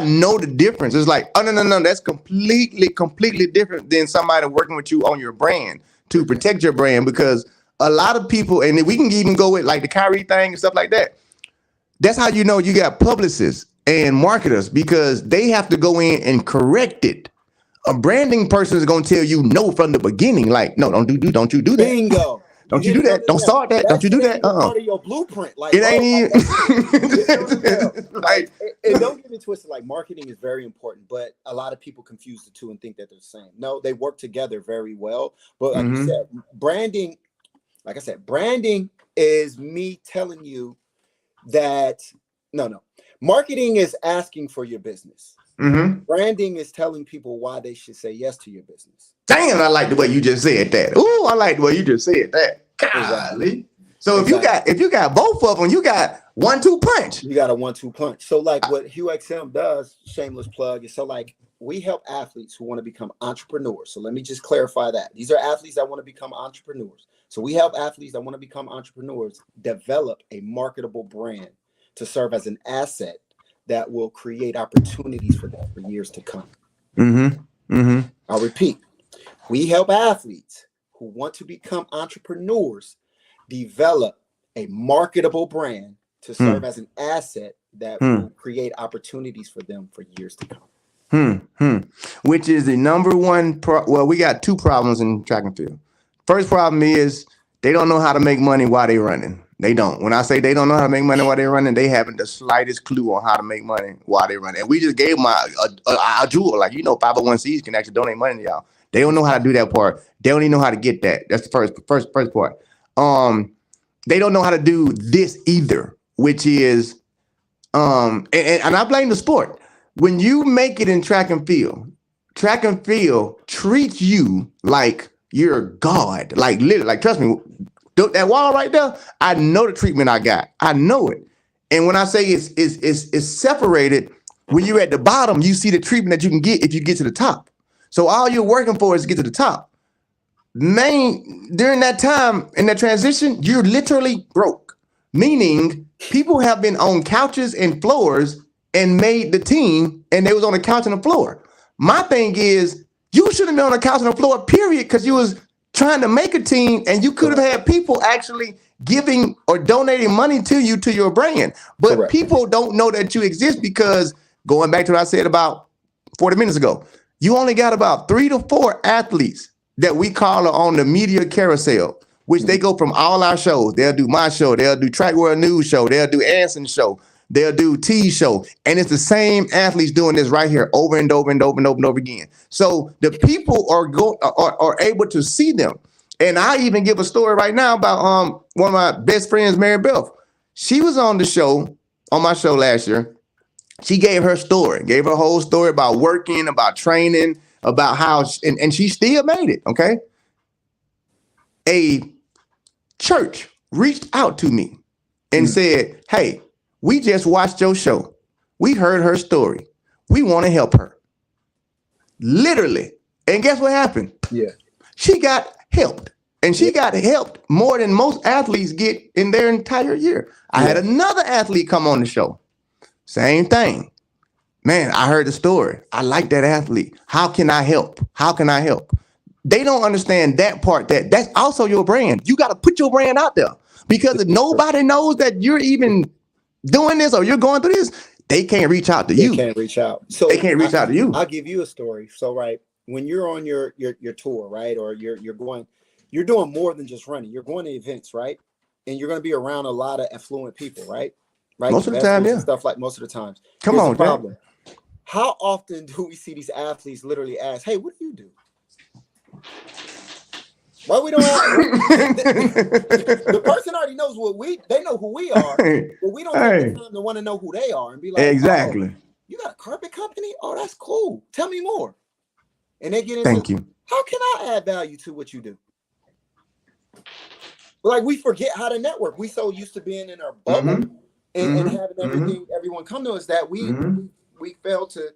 know the difference. It's like, oh no, that's completely different than somebody working with you on your brand to protect your brand. Because a lot of people, and we can even go with like the Kyrie thing and stuff like that. That's how you know you got publicists and marketers, because they have to go in and correct it. A branding person is going to tell you no from the beginning. Like, no, don't you do that. Bingo. Don't you do that. Don't start that. Don't you do that. Part of your blueprint. Like, it ain't even like, and don't get it twisted. Like, marketing is very important, but a lot of people confuse the two and think that they're the same. No, they work together very well. But like you said, branding, like I said, branding is me telling you that no. Marketing is asking for your business. Branding is telling people why they should say yes to your business. Damn, I like the way you just said that. Ooh, I like the way you just said that. Golly. So if you got both of them, you got 1-2 punch. You got a 1-2 punch. So like what HughXM does, shameless plug, is so like we help athletes who want to become entrepreneurs. So let me just clarify that. These are athletes that want to become entrepreneurs. So we help athletes that want to become entrepreneurs develop a marketable brand to serve as an asset that will create opportunities for them for years to come. I'll repeat. We help athletes who want to become entrepreneurs develop a marketable brand to serve as an asset that will create opportunities for them for years to come. Which is the number one well, we got two problems in track and field. First problem is they don't know how to make money while they're running. They don't. When I say they don't know how to make money while they're running, they haven't the slightest clue on how to make money while they're running. And we just gave them a jewel. Like, 501c can actually donate money to y'all. They don't know how to do that part. They don't even know how to get that. That's the first part. They don't know how to do this either, which is and I blame the sport. When you make it in track and field treats you like you're God. Like, literally, like, trust me, that wall right there, I know the treatment I got. I know it. And when I say it's separated, when you're at the bottom, you see the treatment that you can get if you get to the top. So all you're working for is to get to the top. During that time, in that transition, you're literally broke. Meaning people have been on couches and floors and made the team, and they was on the couch and the floor. My thing is, you shouldn't be on the couch and the floor, period, because you was trying to make a team, and you could have had people actually giving or donating money to you, to your brand. But people don't know that you exist because, going back to what I said about 40 minutes ago, you only got about 3 to 4 athletes that we call on the media carousel, which they go from all our shows. They'll do my show. They'll do Track World News show. They'll do Anson's show. They'll do T show. And it's the same athletes doing this right here over and over and over and over and over again. So the people are able to see them. And I even give a story right now about one of my best friends, Mary Beth. She was on my show last year. She gave her whole story about working, about training, about how, and she still made it, okay? A church reached out to me and said, hey, we just watched your show. We heard her story. We want to help her. Literally. And guess what happened? Yeah. She got helped. And she got helped more than most athletes get in their entire year. I had another athlete come on the show. Same thing. Man, I heard the story. I like that athlete. How can I help? How can I help? They don't understand that part, that's also your brand. You got to put your brand out there, because if nobody knows that you're even doing this or you're going through this, they can't reach out to you. They can't reach out. So they can't reach out to you. I'll give you a story. So, right, when you're on your tour, right, or you're doing more than just running. You're going to events, right, and you're going to be around a lot of affluent people, right. Most of the time, yeah. Stuff like most of the times. Come on, problem. How often do we see these athletes literally ask, "Hey, what do you do?" Why we don't have the person already knows they know who we are, but we don't have the time to want to know who they are and be like, exactly. Oh, you got a carpet company? Oh, that's cool. Tell me more. And they get into, thank you. How can I add value to what you do? Like, we forget how to network. We so used to being in our bubble and having everyone come to us that we fail to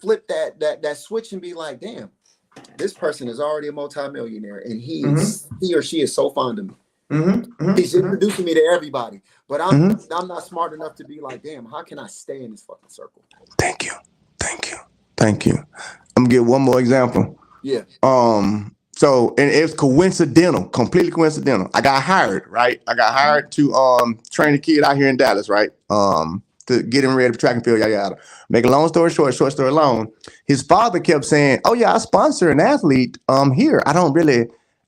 flip that switch and be like, damn, this person is already a multimillionaire and he or she is so fond of me. He's introducing me to everybody, but I'm not smart enough to be like, damn, how can I stay in this fucking circle? Thank you. I'm gonna give one more example. Yeah. So, and it's coincidental, completely coincidental. I got hired, right? I got hired to train a kid out here in Dallas, right? To get him ready for track and field, yada yada. Make a long story short story long. His father kept saying, "Oh yeah, I sponsor an athlete here. I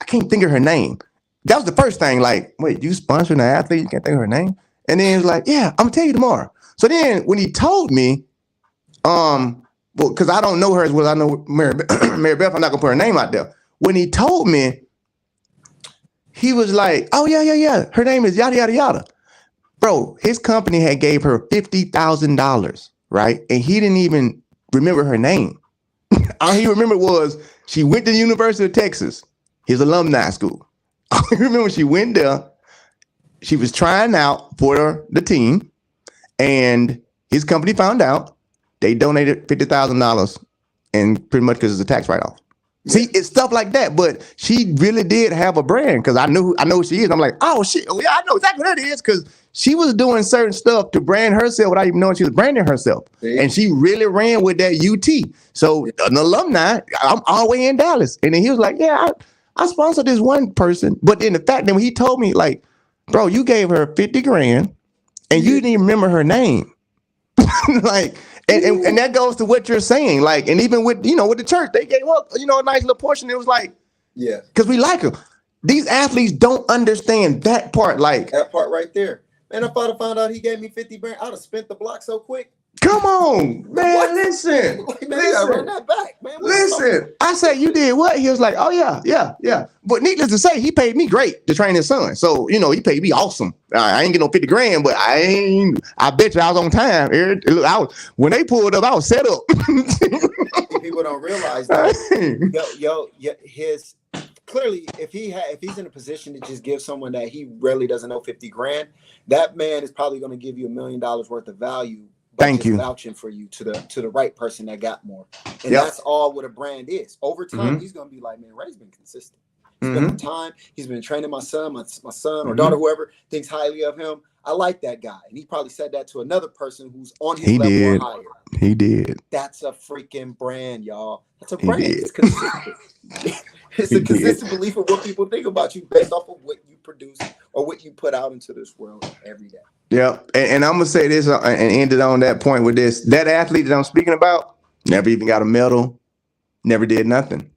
can't think of her name." That was the first thing. Like, wait, you sponsor an athlete? You can't think of her name? And then he was like, "Yeah, I'm gonna tell you tomorrow." So then when he told me, well, because I don't know her as well as I know Mary Beth, I'm not gonna put her name out there. When he told me, he was like, "Oh yeah. Her name is yada yada yada." Bro, his company had gave her $50,000, right? And he didn't even remember her name. All he remembered was she went to the University of Texas, his alumni school. All he remembered, she went there. She was trying out for the team, and his company found out. They donated $50,000, and pretty much because it's a tax write-off. Yeah. See, it's stuff like that, but she really did have a brand, because I know who she is. I'm like, oh shit, yeah, I know exactly what it is, because she was doing certain stuff to brand herself without even knowing she was branding herself. Yeah. And she really ran with that UT. So an alumni, I'm all the way in Dallas. And then he was like, yeah, I sponsored this one person. But then the fact that when he told me, like, bro, you gave her 50 grand and you didn't even remember her name. Like, and that goes to what you're saying. Like, and even with the church, they gave up, a nice little portion. It was like, yeah, because we like them. These athletes don't understand that part. Like that part right there. Man, if I'd have found out he gave me 50 grand, I'd have spent the block so quick. Come on, man. What? Listen. Like, man, listen. Run that back, man. Listen. I said, you did what? He was like, oh, yeah. But needless to say, he paid me great to train his son. So, he paid me awesome. I ain't get no 50 grand, but I bet you I was on time. When they pulled up, I was set up. People don't realize that. His clearly, if he's in a position to just give someone that he really doesn't know 50 grand, that man is probably going to give you $1 million worth of value. Thank you. Vouching for you to the right person that got more, and that's all what a brand is. Over time, he's gonna be like, man, Ray's been consistent. He's been on time. He's been training my son or daughter, whoever thinks highly of him. I like that guy, and he probably said that to another person who's on his level or higher. He did. That's a freaking brand, y'all. That's a brand. It's consistent. It's a consistent belief of what people think about you based off of what you produce or what you put out into this world every day. Yeah, and I'm gonna say this and end it on that point with this. That athlete that I'm speaking about never even got a medal, never did nothing.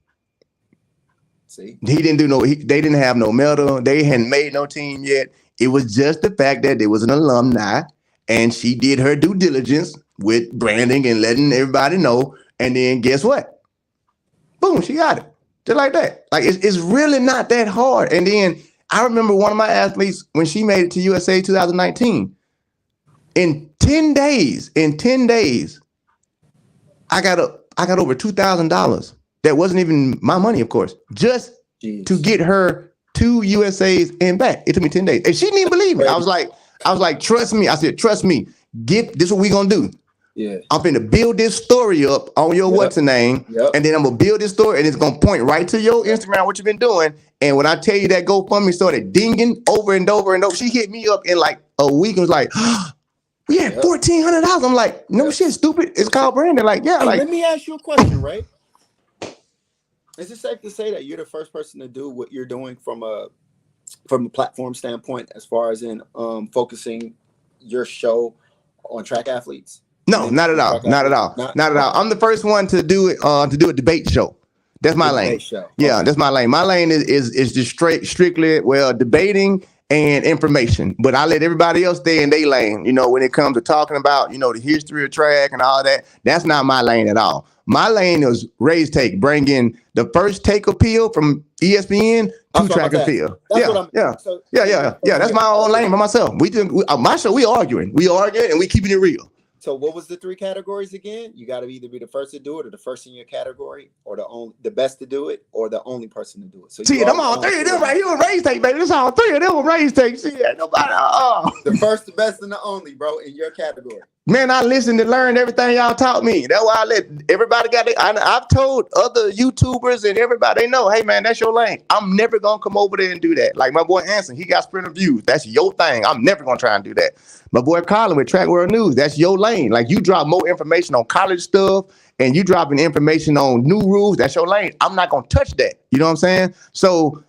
See, he didn't do they didn't have no medal. They hadn't made no team yet. It was just the fact that there was an alumni, and she did her due diligence with branding and letting everybody know. And then guess what? Boom, she got it just like that. Like it's really not that hard. And then I remember one of my athletes when she made it to USA 2019. In 10 days, I got over $2,000. That wasn't even my money, of course, just to get her 2 USAs and back. It took me 10 days, and she didn't even believe it. I was like, trust me. I said, trust me. This is what we gonna do. Yeah. I'm finna build this story up on your what's the name, and then I'm gonna build this story, and it's gonna point right to your Instagram, what you've been doing. And when I tell you that GoFundMe started dinging over and over and over, she hit me up in like a week and was like, we had $1,400. I'm like, no shit, stupid. It's called branding. Like, yeah, hey, like. Let me ask you a question, right? Is it safe to say that you're the first person to do what you're doing from a platform standpoint, as far as in focusing your show on track athletes? No, not at all. Not at all. Not at all. I'm the first one to do it. To do a debate show. That's my lane. Yeah, that's my lane. My lane is just strictly debating and information. But I let everybody else stay in their lane. You know, when it comes to talking about the history of track and all that, that's not my lane at all. My lane is Raise Take, bringing the first take appeal from ESPN to track and field. Yeah. That's my own lane by myself. We do my show. We arguing, and we keeping it real. So what was the 3 categories again? You got to either be the first to do it, or the first in your category, or the best to do it, or the only person to do it. So see, them all 3 of them right here on Raise Take, baby. That's all 3 of them on Raise Take. See, nobody. The first, the best, and the only, bro, in your category. Man, I listened and learned everything y'all taught me. That's why I let everybody I've told other YouTubers and everybody, they know, hey man, that's your lane. I'm never gonna come over there and do that. Like my boy Anson, he got Sprinter Views. That's your thing. I'm never gonna try and do that. My boy Colin with Track World News, that's your lane. Like you drop more information on college stuff and you dropping information on new rules, that's your lane. I'm not gonna touch that. You know what I'm saying? So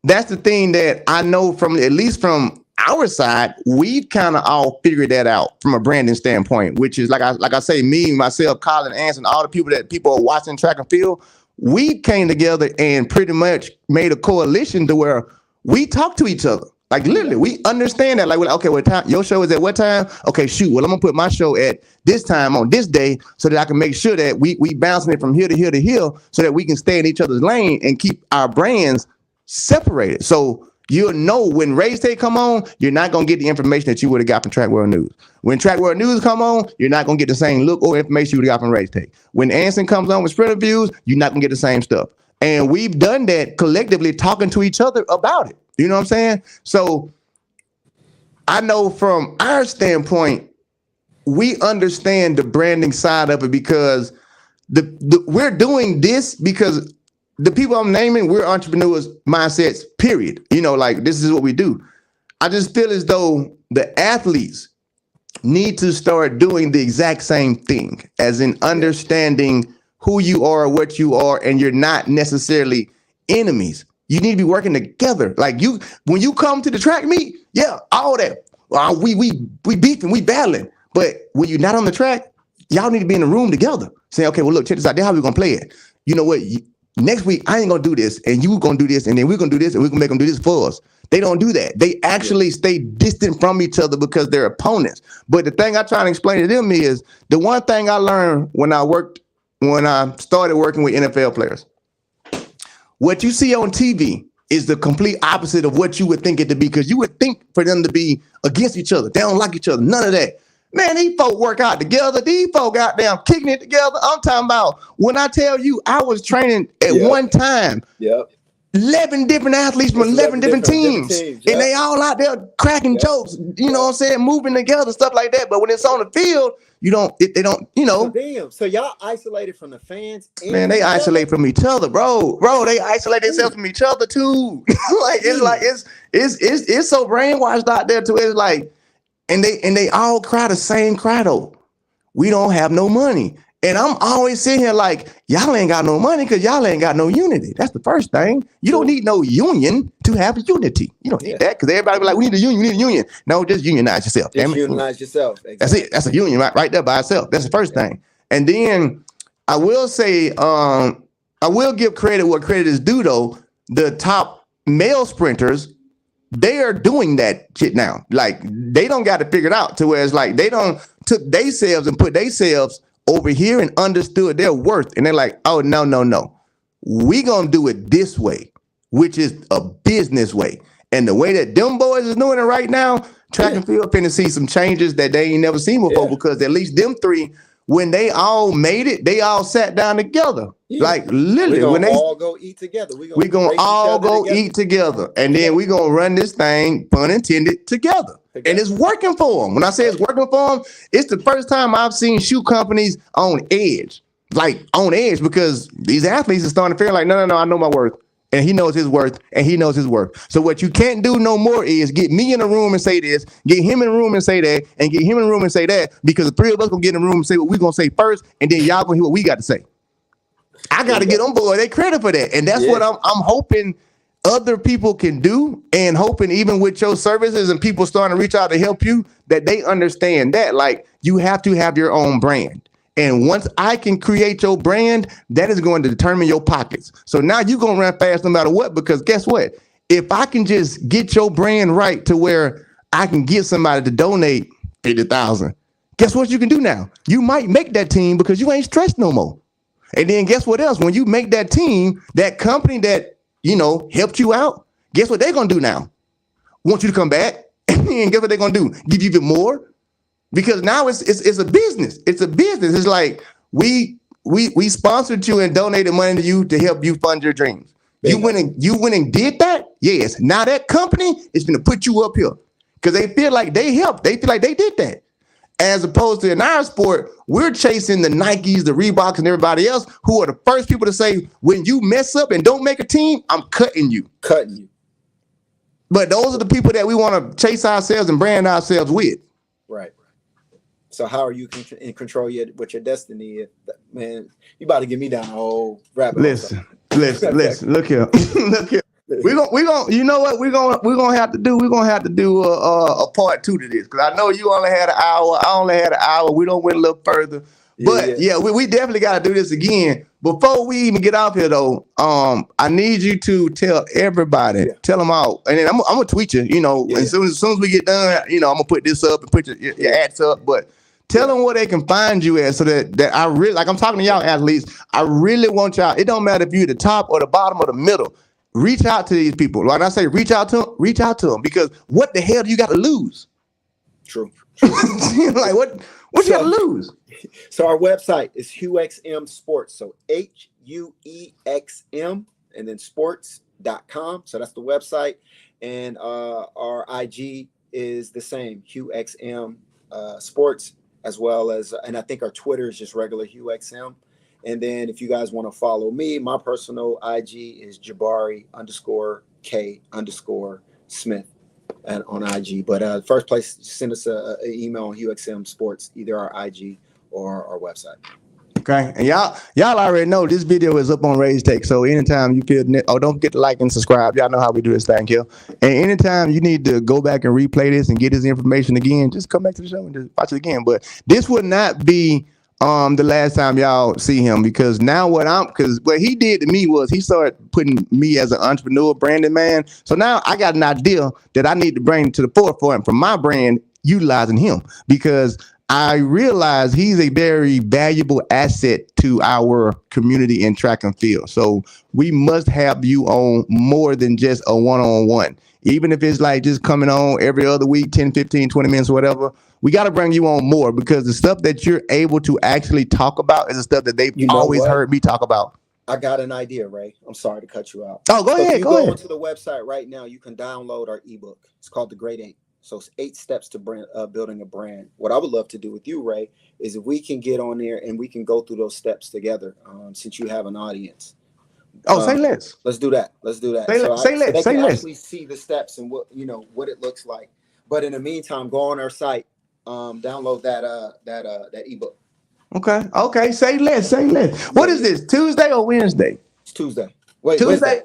that's the thing that I know from, at least from our side, we've kind of all figured that out from a branding standpoint, which is like I say, me, myself, Colin, Anson, all the people are watching track and field. We came together and pretty much made a coalition to where we talk to each other. Like literally, we understand that. Like, okay, what time your show is at? What time? Okay, shoot. Well, I'm gonna put my show at this time on this day so that I can make sure that we bouncing it from here to here to here, so that we can stay in each other's lane and keep our brands separated. So you'll know when Raise Take come on, you're not going to get the information that you would have got from Track World News. When Track World News come on, you're not going to get the same look or information you would have got from Raise Take. When Anson comes on with Sprinter Views, you're not going to get the same stuff. And we've done that collectively, talking to each other about it. You know what I'm saying? So I know from our standpoint, we understand the branding side of it, because we're doing this because the people I'm naming, we're entrepreneurs mindsets, period. Like this is what we do. I just feel as though the athletes need to start doing the exact same thing, as in understanding who you are, what you are, and you're not necessarily enemies. You need to be working together. Like when you come to the track meet, all that. We beefing, we battling. But when you're not on the track, y'all need to be in the room together. Saying, okay, well, look, check this out. This is how we're gonna play it. You know what? Next week, I ain't gonna do this, and you gonna do this, and then we're gonna do this, and we're gonna make them do this for us. They don't do that. They actually stay distant from each other because they're opponents. But the thing I try to explain to them is the one thing I learned when I started working with NFL players. What you see on TV is the complete opposite of what you would think it to be, because you would think for them to be against each other. They don't like each other. None of that. Man, these folk work out together. These folk out there kicking it together. I'm talking about, when I tell you I was training at one time, 11 different athletes from 11 different teams. And they all out there cracking jokes, you know what I'm saying, moving together, stuff like that. But when it's on the field, they don't. So damn. So y'all isolated from the fans? Man, they isolate from each other, bro. They isolate themselves from each other too. It's so brainwashed out there too. It's like, and they all cry the same cry though. We don't have no money. And I'm always sitting here like, y'all ain't got no money because y'all ain't got no unity. That's the first thing. You don't need no union to have unity. You don't need that, because everybody be like, we need a union, we need a union. No, just unionize yourself. Just unionize yourself. Exactly. That's it. That's a union right there by itself. That's the first thing. And then I will say, I will give credit what credit is due though. The top male sprinters, they are doing that shit now. Like they don't got to figure it out to where it's like they don't took themselves and put themselves over here and understood their worth. And they're like, oh, no. We gonna do it this way, which is a business way. And the way that them boys is doing it right now, track and field finna see some changes that they ain't never seen before, because at least them three when they all made it, they all sat down together. Yeah. Like literally, We're when gonna they all go eat together. we gonna all go eat together, and then we gonna run this thing, pun intended, together. And it's working for them. When I say it's working for them, it's the first time I've seen shoe companies on edge, like on edge, because these athletes are starting to feel like, no, I know my worth. And he knows his worth, and he knows his worth. So what you can't do no more is get me in a room and say this, get him in a room and say that, and get him in a room and say that, because the three of us gonna get in the room and say what we gonna say first, and then y'all gonna hear what we got to say. I got to get on board. They credit for that, and that's what I'm hoping other people can do, and hoping even with your services and people starting to reach out to help you, that they understand that like you have to have your own brand. And once I can create your brand, that is going to determine your pockets. So now you're going to run fast no matter what, because guess what? If I can just get your brand right to where I can get somebody to donate 50,000, guess what you can do now? You might make that team because you ain't stressed no more. And then guess what else? When you make that team, that company that, helped you out, guess what they're going to do now? Want you to come back. And then guess what they're going to do? Give you even more. Because now it's a business. It's a business. It's like we sponsored you and donated money to you to help you fund your dreams. You went and did that. Yes. Now that company is going to put you up here because they feel like they helped. They feel like they did that. As opposed to in our sport, we're chasing the Nikes, the Reeboks, and everybody else who are the first people to say, when you mess up and don't make a team, I'm cutting you. But those are the people that we want to chase ourselves and brand ourselves with. Right. So how are you in control with your destiny? Man, you about to get me down a whole rabbit hole. Listen. Look here. We're gonna. You know what? We're gonna have to do. We're gonna have to do a part 2 to this, because I know you only had an hour. I only had an hour. We don't went a little further. But we definitely got to do this again. Before we even get off here, though, I need you to tell everybody, tell them all, and then I'm gonna tweet you. As soon as we get done, I'm gonna put this up and put your ads up. But tell them where they can find you at, so that I really, like I'm talking to y'all athletes, I really want y'all. It don't matter if you're at the top or the bottom or the middle. Reach out to these people. When I say reach out to them, because what the hell do you got to lose? True. Like what you got to lose? So our website is HuXM Sports. So HUEXM and then sports.com. So that's the website. And our IG is the same, HuXM Sports, as well as, and I think our Twitter is just regular HuXM. And then if you guys want to follow me, my personal IG is Jabari_K_Smith on IG. But first place, send us an email on HuXM Sports, either our IG or our website. Okay, and y'all already know this video is up on Raise Take. So anytime you feel, don't forget to like and subscribe. Y'all know how we do this thing here. And anytime you need to go back and replay this and get this information again, just come back to the show and just watch it again. But this would not be the last time y'all see him, because now because what he did to me was he started putting me as an entrepreneur branding man. So now I got an idea that I need to bring to the forefront for my brand, utilizing him, because I realize he's a very valuable asset to our community in track and field. So we must have you on more than just a one-on-one. Even if it's like just coming on every other week, 10, 15, 20 minutes, or whatever, we got to bring you on more, because the stuff that you're able to actually talk about is the stuff that they've always heard me talk about. I got an idea, Ray. I'm sorry to cut you out. Oh, go ahead. If you go onto the website right now, you can download our ebook. It's called The Great 8. So it's 8 steps to building a brand. What I would love to do with you, Ray, is if we can get on there and we can go through those steps together, since you have an audience. Say less. Let's do that. Say less. They can actually see the steps and what it looks like. But in the meantime, go on our site, download that ebook. Okay. Say less. What is this? Tuesday or Wednesday? It's Tuesday. Wednesday.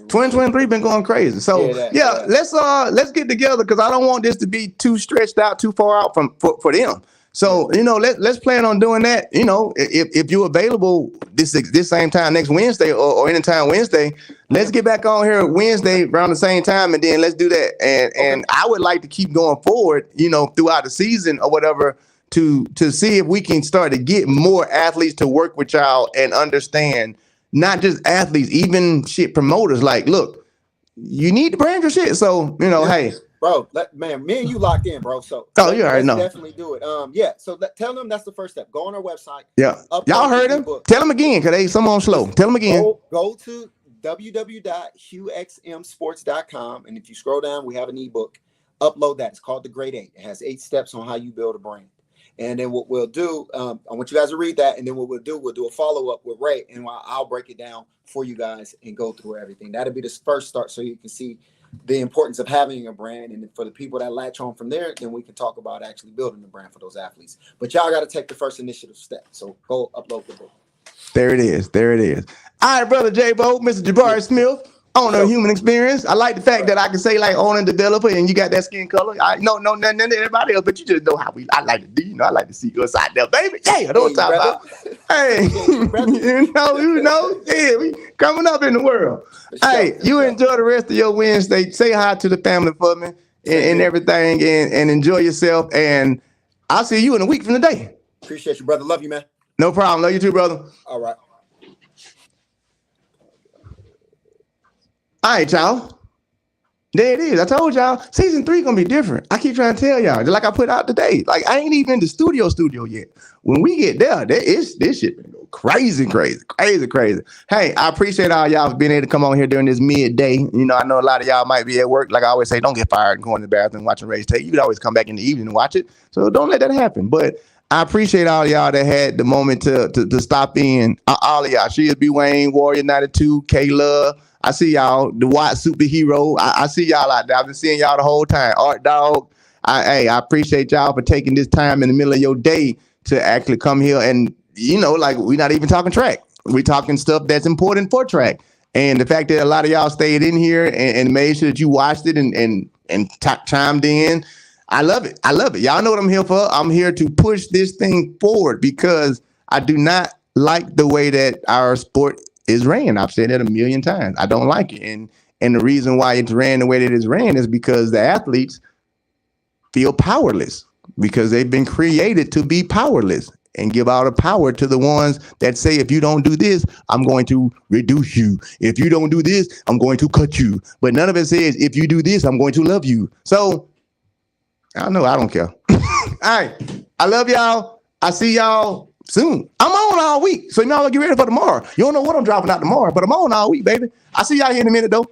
2023 been going crazy. So let's get together, because I don't want this to be too stretched out, too far out for them. So let's plan on doing that. If you're available this same time next Wednesday or anytime Wednesday, let's get back on here Wednesday around the same time, and then let's do that. And I would like to keep going forward, throughout the season or whatever, to see if we can start to get more athletes to work with y'all and understand. Not just athletes, even promoters. Like, look, you need to brand your shit. So, hey, Bro, man, me and you locked in, bro. So you already let's know. definitely do it. Yeah. So tell them that's the first step. Go on our website. Yeah. Y'all heard him. Tell them again, because some on slow. Tell them again. Go to www.hughxmsports.com. And if you scroll down, we have an ebook. Upload that. It's called The Great 8. It has 8 steps on how you build a brand. And then what we'll do, I want you guys to read that. And then what we'll do a follow-up with Ray. And I'll break it down for you guys and go through everything. That'll be the first start so you can see the importance of having a brand. And for the people that latch on from there, then we can talk about actually building the brand for those athletes. But y'all got to take the first initiative step. So go upload the book. There it is. All right, brother Jabo, Mr. Jabari Smith, owner of Human Experience. I like the fact that I can say like owner and developer, and you got that skin color. I no nothing than everybody else, but you just know how I like to do. I like to see your side there, baby. Yeah, I know what I'm talking about. Hey, you know, yeah, we coming up in the world. Hey, you enjoy the rest of your Wednesday. Say hi to the family for me and everything, and enjoy yourself. And I'll see you in a week from today. Appreciate you, brother. Love you, man. No problem. Love you too, brother. All right. All right, y'all. There it is. I told y'all, season 3 gonna be different. I keep trying to tell y'all, just like I put out today. Like I ain't even in the studio yet. When we get there, this shit gonna go crazy. Hey, I appreciate all y'all for being able to come on here during this midday. You know, I know a lot of y'all might be at work. Like I always say, don't get fired and go in the bathroom watching race tape. You can always come back in the evening and watch it. So don't let that happen. But I appreciate all y'all that had the moment to stop in. All of y'all. She'll be Wayne, Warrior 92, K-Love. I see y'all, the white superhero. I see y'all out there. I've been seeing y'all the whole time. Art Dog. I appreciate y'all for taking this time in the middle of your day to actually come here. And, you know, like we're not even talking track. We're talking stuff that's important for track. And the fact that a lot of y'all stayed in here and made sure that you watched it and chimed in. I love it. Y'all know what I'm here for. I'm here to push this thing forward because I do not like the way that our sport is ran. I've said that a million times. I don't like it. And the reason why it's ran the way that it's ran is because the athletes feel powerless because they've been created to be powerless and give all the power to the ones that say, if you don't do this, I'm going to reduce you. If you don't do this, I'm going to cut you. But none of it says, if you do this, I'm going to love you. So I don't know. I don't care. All right. I love y'all. I see y'all soon. I'm on all week. So y'all get ready for tomorrow. You don't know what I'm dropping out tomorrow, but I'm on all week, baby. I see y'all here in a minute, though.